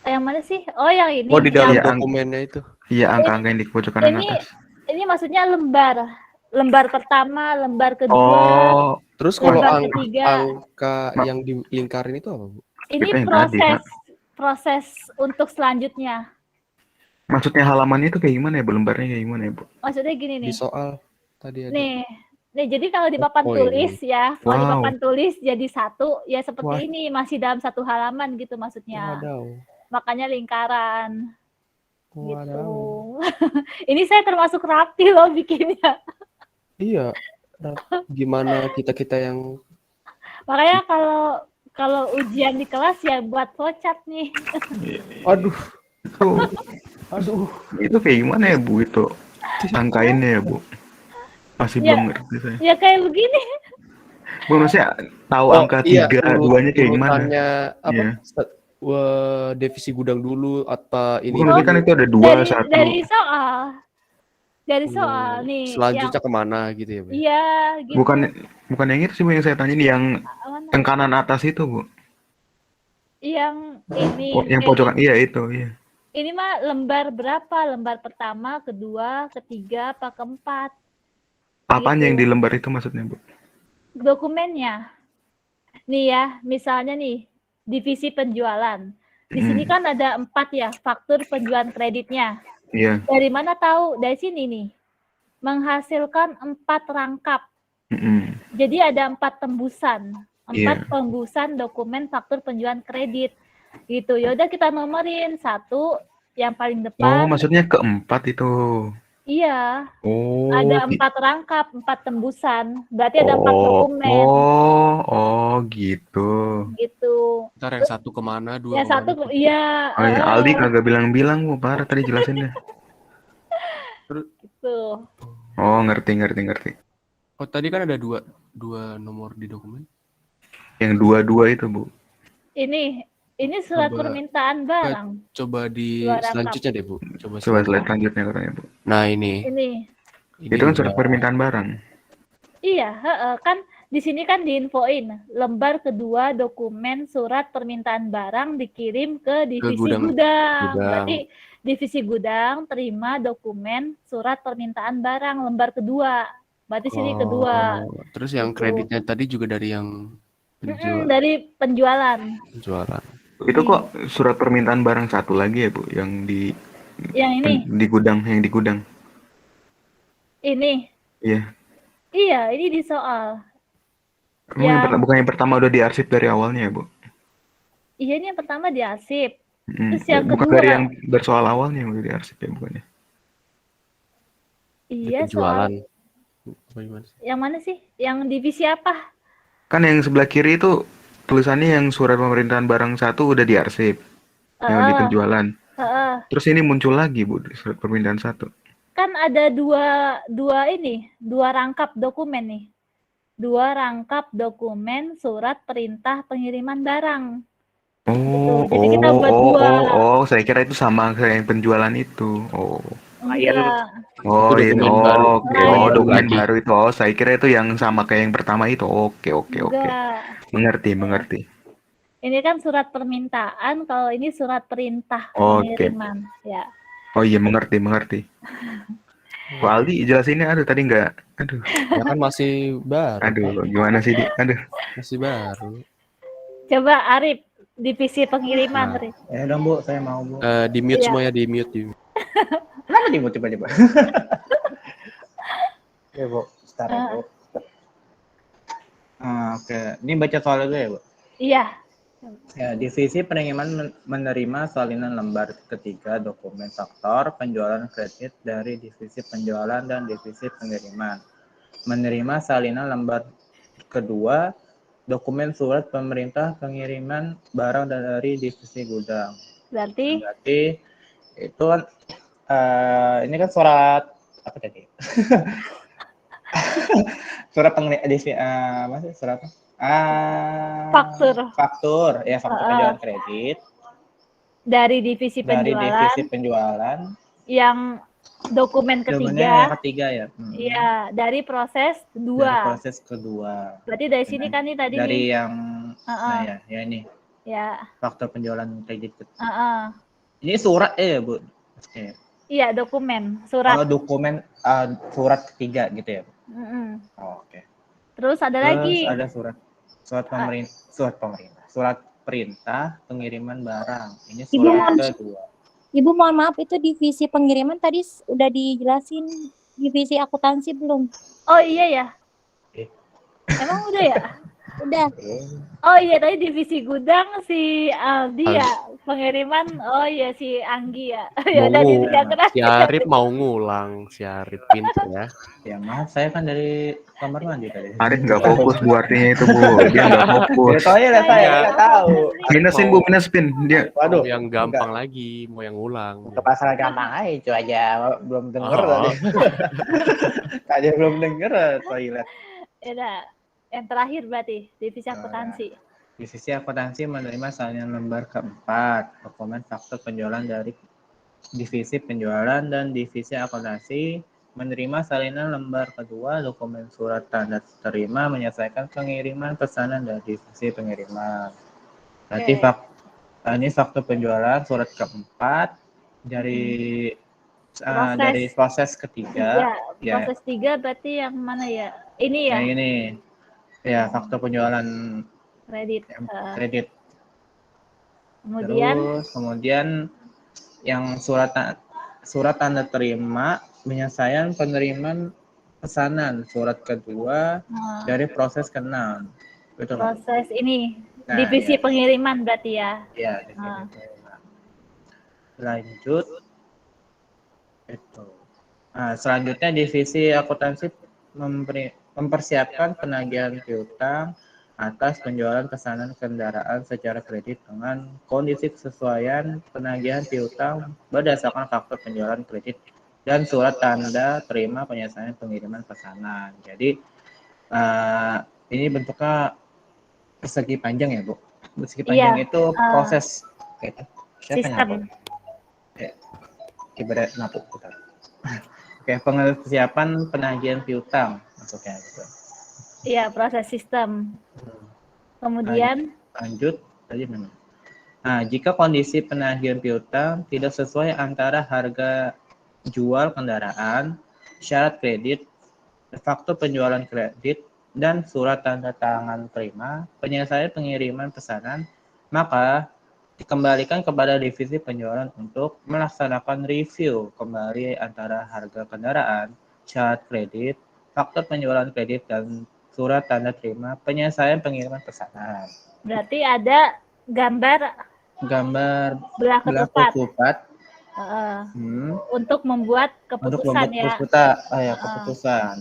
Yang mana sih? Oh, yang ini. Oh, di dalam Iya, dokumennya itu. Iya, angka-angka yang di pojok kanan atas. Ini maksudnya lembar. Lembar pertama, lembar kedua, Oh, Terus kalau lembar ketiga. angka yang dilingkarin itu apa, Bu? Ini Itu yang tadi, Kak. proses untuk selanjutnya. Maksudnya halaman itu kayak gimana ya, Bu? Lembarnya kayak gimana ya, Bu? Maksudnya gini Di nih. soal tadi ada. Nih, jadi kalau di papan Oh, tulis ini. ya, kalau di Wow. papan tulis jadi satu, ya seperti Wah. ini, masih dalam satu halaman gitu maksudnya. Wadaw. Makanya lingkaran. Gitu. Wadaw. Ini saya termasuk rapi loh bikinnya. Iya. Gimana kita yang Makanya kalau ujian di kelas ya buat flowchart nih. aduh, Itu kayak gimana ya, Bu, itu? Angkainnya ya, Bu? Masih Ya. belum ngerti saya. Ya kayak begini. Bu, maksudnya tahu angka iya, 3, 2-nya kayak gimana? urutannya apa? Iya. Divisi gudang dulu apa ini Bukan, kan itu ada 2, 1. Dari soal. Dari soal nih. Selanjutnya kemana gitu ya, Bu? Iya, gitu. Bukan yang itu sih, Bu, yang saya tanya ini yang kanan atas itu, Bu. Yang ini. Oh, yang pojokan, iya itu, iya. Ini mah lembar berapa? Lembar pertama, kedua, ketiga, apa keempat? Apanya Gitu. yang di lembar itu maksudnya, Bu? Dokumennya. Nih ya, misalnya nih, divisi penjualan. Di sini kan ada 4 ya, faktur penjualan kreditnya. Iya. Dari mana tahu? Dari sini nih. Menghasilkan 4 rangkap. Jadi ada 4 tembusan. 4 tembusan dokumen faktur penjualan kredit. Gitu. Yaudah kita nomorin. 1 yang paling depan. Oh, maksudnya keempat itu. Iya. Oh. Ada 4 rangkap, 4 tembusan. Berarti ada 4 dokumen. Oh, gitu. Gitu. Ntar yang satu kemana, dua Yang kemana? satu, iya. Oh, ya, Aldi kagak bilang-bilang, Bu. Parah tadi jelasinnya. Gitu. Oh, ngerti. Oh, tadi kan ada dua nomor di dokumen. Yang 2 itu, Bu. Ini surat permintaan barang. Coba di Dua rangkap. selanjutnya deh, Bu. Coba slide selanjutnya katanya, Bu. Nah, ini. Itu kan surat permintaan barang. Iya, kan di sini kan diinfoin lembar kedua dokumen surat permintaan barang dikirim ke divisi gudang. Berarti divisi gudang terima dokumen surat permintaan barang lembar kedua. Berarti sini kedua. Terus yang gitu. kreditnya tadi juga dari yang dari penjualan. Itu kok surat permintaan barang satu lagi ya, Bu, yang di gudang, yang di gudang. Ini. Iya. Iya, ini di soal. Bukan yang pertama udah diarsip dari awalnya ya, Bu? Iya, ini yang pertama diarsip. Terus yang bukan kedua. dari yang bersoal awalnya yang udah diarsip ya, bukannya? Iya, penjualan. Yang mana sih? Yang divisi apa? Kan yang sebelah kiri itu tulisannya yang surat pemerintahan barang 1 udah diarsip. Yang di penjualan. Terus ini muncul lagi, Bu, surat permintaan 1. Kan ada dua rangkap dokumen nih. 2 rangkap dokumen surat perintah pengiriman barang. Jadi kita buat 2. Saya kira itu sama kayak yang penjualan itu. Enggak. Dokumen baru itu. Saya kira itu yang sama kayak yang pertama itu. Oke. Mengerti. Ini kan surat permintaan, kalau ini surat perintah pengiriman, ya. Oh iya, mengerti. Pak Aldi jelasinnya aduh tadi nggak. Aduh. Ya kan masih baru. Aduh, gimana sih, Di? Aduh. Masih baru. Coba Arif, divisi pengiriman, Nah. Arif. Ya dong Bu, saya mau Bu. Di mute Iya. semua ya, di mute. Kenapa di Bu tiba-tiba? Oke Bu, start ya Bu. Oke, ini baca soal dulu ya Bu. Iya. Ya, divisi penerimaan menerima salinan lembar ketiga dokumen faktor penjualan kredit dari divisi penjualan dan divisi pengiriman. Menerima salinan lembar kedua dokumen surat pemerintah pengiriman barang dari divisi gudang. Berarti itu kan ini kan surat apa tadi? Surat pengiriman apa sih surat apa? Faktur penjualan kredit dari divisi penjualan yang dokumen ketiga ya. Iya, dari proses kedua. Berarti dari sini kan ini tadi dari nih. Yang ya ini. Ya. Faktur penjualan kredit. Ini surat ya, Bu. Iya, dokumen, surat. Dokumen surat ketiga gitu ya, Bu. Oke. Terus ada lagi. Ada surat perintah pengiriman barang. Ini surat kedua. Ibu mohon maaf, itu divisi pengiriman tadi udah dijelasin, divisi akuntansi belum? Oh iya ya. Emang udah ya? Udah. Oh iya, tadi divisi gudang si Aldi ya, pengiriman si Anggi ya. Ya udah Si Arif mau ngulang, si Arif pintar ya. Ya maaf, saya kan dari kamar mandi tadi. Arif nggak fokus Bu artinya itu Bu, dia nggak fokus. Soalnya saya nggak tahu. Minusin Bu, minusin dia. Waduh, yang gampang lagi, mau yang ngulang. Ke pasar gampang aja, itu aja belum denger tadi. Tadi belum denger toilet. Ya, yang terakhir berarti divisi akuntansi. Divisi akuntansi menerima salinan lembar keempat dokumen faktur penjualan dari divisi penjualan dan divisi akuntansi menerima salinan lembar kedua dokumen surat tanda terima menyelesaikan pengiriman pesanan dari divisi pengiriman. Berarti ini faktur penjualan surat keempat dari proses ketiga. Proses 3 berarti yang mana ya? Ini ya? Yang ini. Ya, faktur penjualan kredit. Kemudian yang surat tanda terima penyelesaian penerimaan pesanan surat kedua dari proses ke-6. Proses ini divisi pengiriman berarti ya. Iya, divisi pengiriman. Lanjut itu. Selanjutnya divisi akuntansi mempersiapkan penagihan piutang atas penjualan pesanan kendaraan secara kredit dengan kondisi kesesuaian penagihan piutang berdasarkan faktur penjualan kredit dan surat tanda terima penyelesaian pengiriman pesanan. Jadi ini bentuknya persegi panjang ya, Bu. Persegi panjang itu proses sistem. Ibarat napuk kita. Oke, persiapan penagihan piutang maksudnya gitu. Iya, proses sistem. Kemudian lanjut tadi mana? Nah, jika kondisi penagihan piutang tidak sesuai antara harga jual kendaraan, syarat kredit, faktur penjualan kredit, dan surat tanda tangan terima, penyelesaian pengiriman pesanan, maka dikembalikan kepada divisi penjualan untuk melaksanakan review kembali antara harga kendaraan, syarat kredit, faktur penjualan kredit, dan surat tanda terima penyelesaian pengiriman pesanan. Berarti ada gambar belah ketupat untuk membuat keputusan keputusan.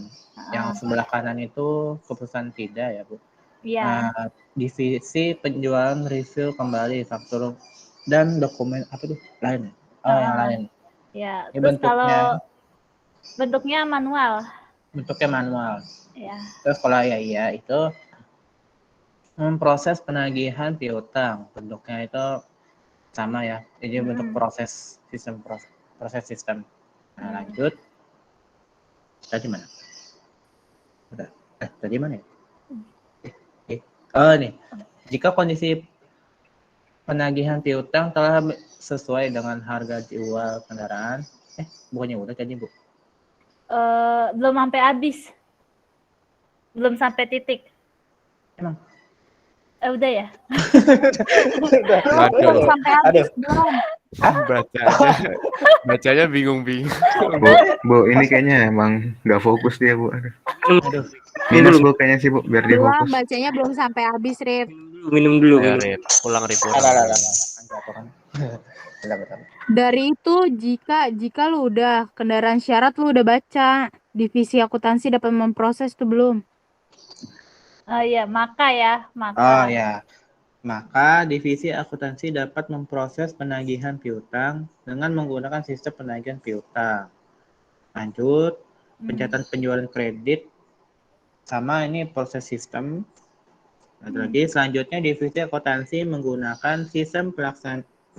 Yang sebelah kanan itu keputusan tidak ya, Bu. Iya. Divisi penjualan review kembali faktur dan dokumen lain. Yang lain. Ya, terus kalau bentuknya manual. Ya. Terus kalau itu memproses penagihan piutang, bentuknya itu sama ya. Jadi bentuk proses sistem. Nah, lanjut. Tadi mana? Tadi mana ya? Nih. Jika kondisi penagihan piutang telah sesuai dengan harga jual kendaraan. Bukannya udah tadi, Bu? Belum sampai habis. Belum sampai titik. Emang? Udah ya? Belum sampai habis, belum. Bacanya bingung-bingung. Bu, ini kayaknya emang nggak fokus dia, Bu. Aduh. Minus, Bu, kayaknya sih, Bu, biar dia Belum, fokus. bacanya belum sampai habis, Rip. Minum dulu. Ayo, Rip. Pulang, Rip. Dari itu, jika lu udah kendaraan syarat lu udah baca, divisi akuntansi dapat memproses tuh belum? Iya, maka. Oh ya. Maka divisi akuntansi dapat memproses penagihan piutang dengan menggunakan sistem penagihan piutang. Lanjut, pencatatan penjualan kredit sama ini proses sistem. Lagi selanjutnya divisi akuntansi menggunakan sistem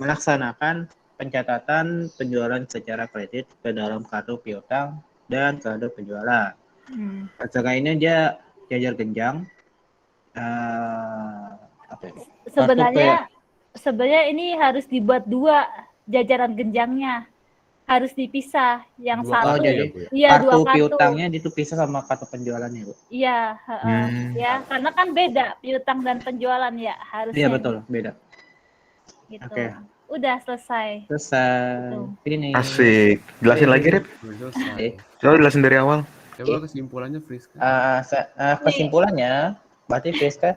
melaksanakan pencatatan penjualan secara kredit ke dalam kartu piutang dan kartu penjualan. Setelah ini dia jajar genjang. Sebenarnya ini harus dibuat 2 jajaran genjangnya. Harus dipisah. Yang satu, iya, kartu piutangnya dipisah sama kartu penjualannya, Bu. Iya, ya, karena kan beda piutang dan penjualan ya, harusnya. Iya, betul, beda. Gitu. Oke. Udah selesai. Ini. Asik. Jelasin lagi, Rip. Coba jelasin dari awal. Coba kesimpulannya, Friska. Kesimpulannya, berarti Friska.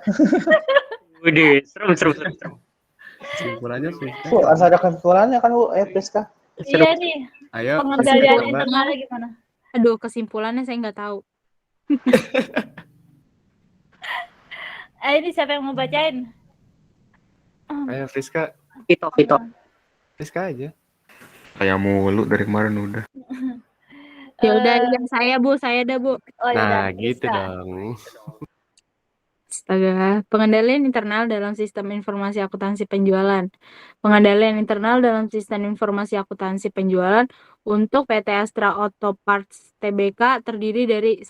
Waduh, seru. Kesimpulannya, Friska. Bu, harus ada kesimpulannya kan, Bu, Friska. Iya nih. Ayo, pengendalian internalnya gimana? Aduh, kesimpulannya saya nggak tahu. Ini siapa yang mau bacain? Ayo, Friska. Vito. Friska aja. Kayak mulu dari kemarin udah. Ya udah, yang saya dah, Bu. Nah, gitu dong. Astaga, pengendalian internal dalam sistem informasi akuntansi penjualan. Pengendalian internal dalam sistem informasi akuntansi penjualan untuk PT Astra Auto Parts Tbk terdiri dari 1.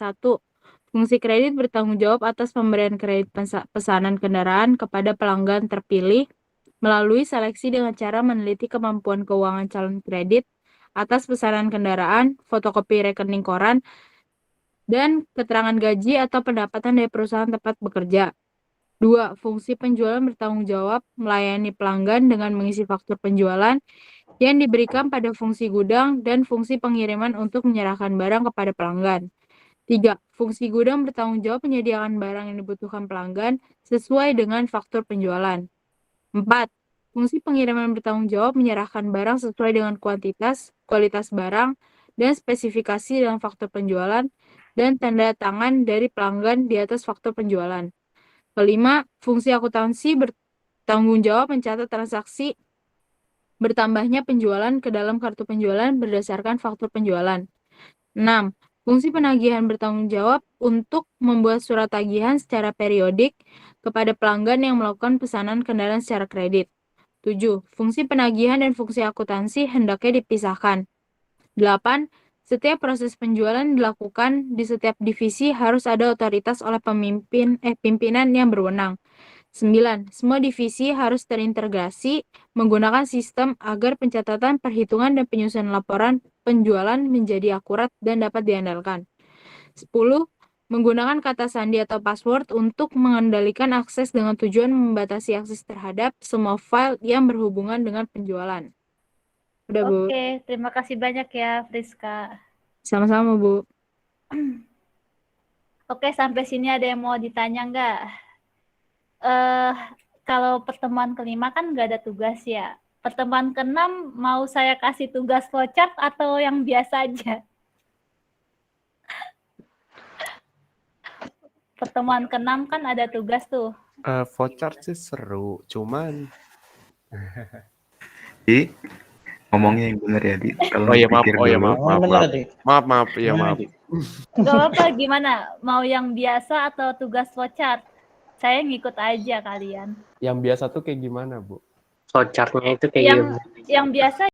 Fungsi kredit bertanggung jawab atas pemberian kredit pesanan kendaraan kepada pelanggan terpilih melalui seleksi dengan cara meneliti kemampuan keuangan calon kredit atas pesanan kendaraan, fotokopi rekening koran, dan keterangan gaji atau pendapatan dari perusahaan tempat bekerja. 2. Fungsi penjualan bertanggung jawab melayani pelanggan dengan mengisi faktur penjualan yang diberikan pada fungsi gudang dan fungsi pengiriman untuk menyerahkan barang kepada pelanggan. 3. Fungsi gudang bertanggung jawab menyediakan barang yang dibutuhkan pelanggan sesuai dengan faktur penjualan. 4. Fungsi pengiriman bertanggung jawab menyerahkan barang sesuai dengan kualitas barang, dan spesifikasi dalam faktur penjualan, dan tanda tangan dari pelanggan di atas faktur penjualan. 5. Fungsi akuntansi bertanggung jawab mencatat transaksi bertambahnya penjualan ke dalam kartu penjualan berdasarkan faktur penjualan. 6. Fungsi penagihan bertanggung jawab untuk membuat surat tagihan secara periodik kepada pelanggan yang melakukan pesanan kendaraan secara kredit. 7. Fungsi penagihan dan fungsi akuntansi hendaknya dipisahkan. 8. Setiap proses penjualan dilakukan di setiap divisi harus ada otoritas oleh pimpinan yang berwenang. 9. Semua divisi harus terintegrasi menggunakan sistem agar pencatatan, perhitungan, dan penyusunan laporan penjualan menjadi akurat dan dapat diandalkan. 10. Menggunakan kata sandi atau password untuk mengendalikan akses dengan tujuan membatasi akses terhadap semua file yang berhubungan dengan penjualan. Udah, Bu. Oke, terima kasih banyak ya, Friska. Sama-sama, Bu. Oke, sampai sini ada yang mau ditanya nggak? Kalau pertemuan kelima kan nggak ada tugas ya. Pertemuan keenam mau saya kasih tugas flowchart atau yang biasa aja? Pertemuan keenam kan ada tugas tuh. Flowchart sih seru, cuman ngomongnya yang benar ya, Di. Kalau maaf. Gak apa-apa, gimana? Mau yang biasa atau tugas flowchart? Saya ngikut aja kalian. Yang biasa tuh kayak gimana, Bu? Flowchartnya itu kayak yang biasa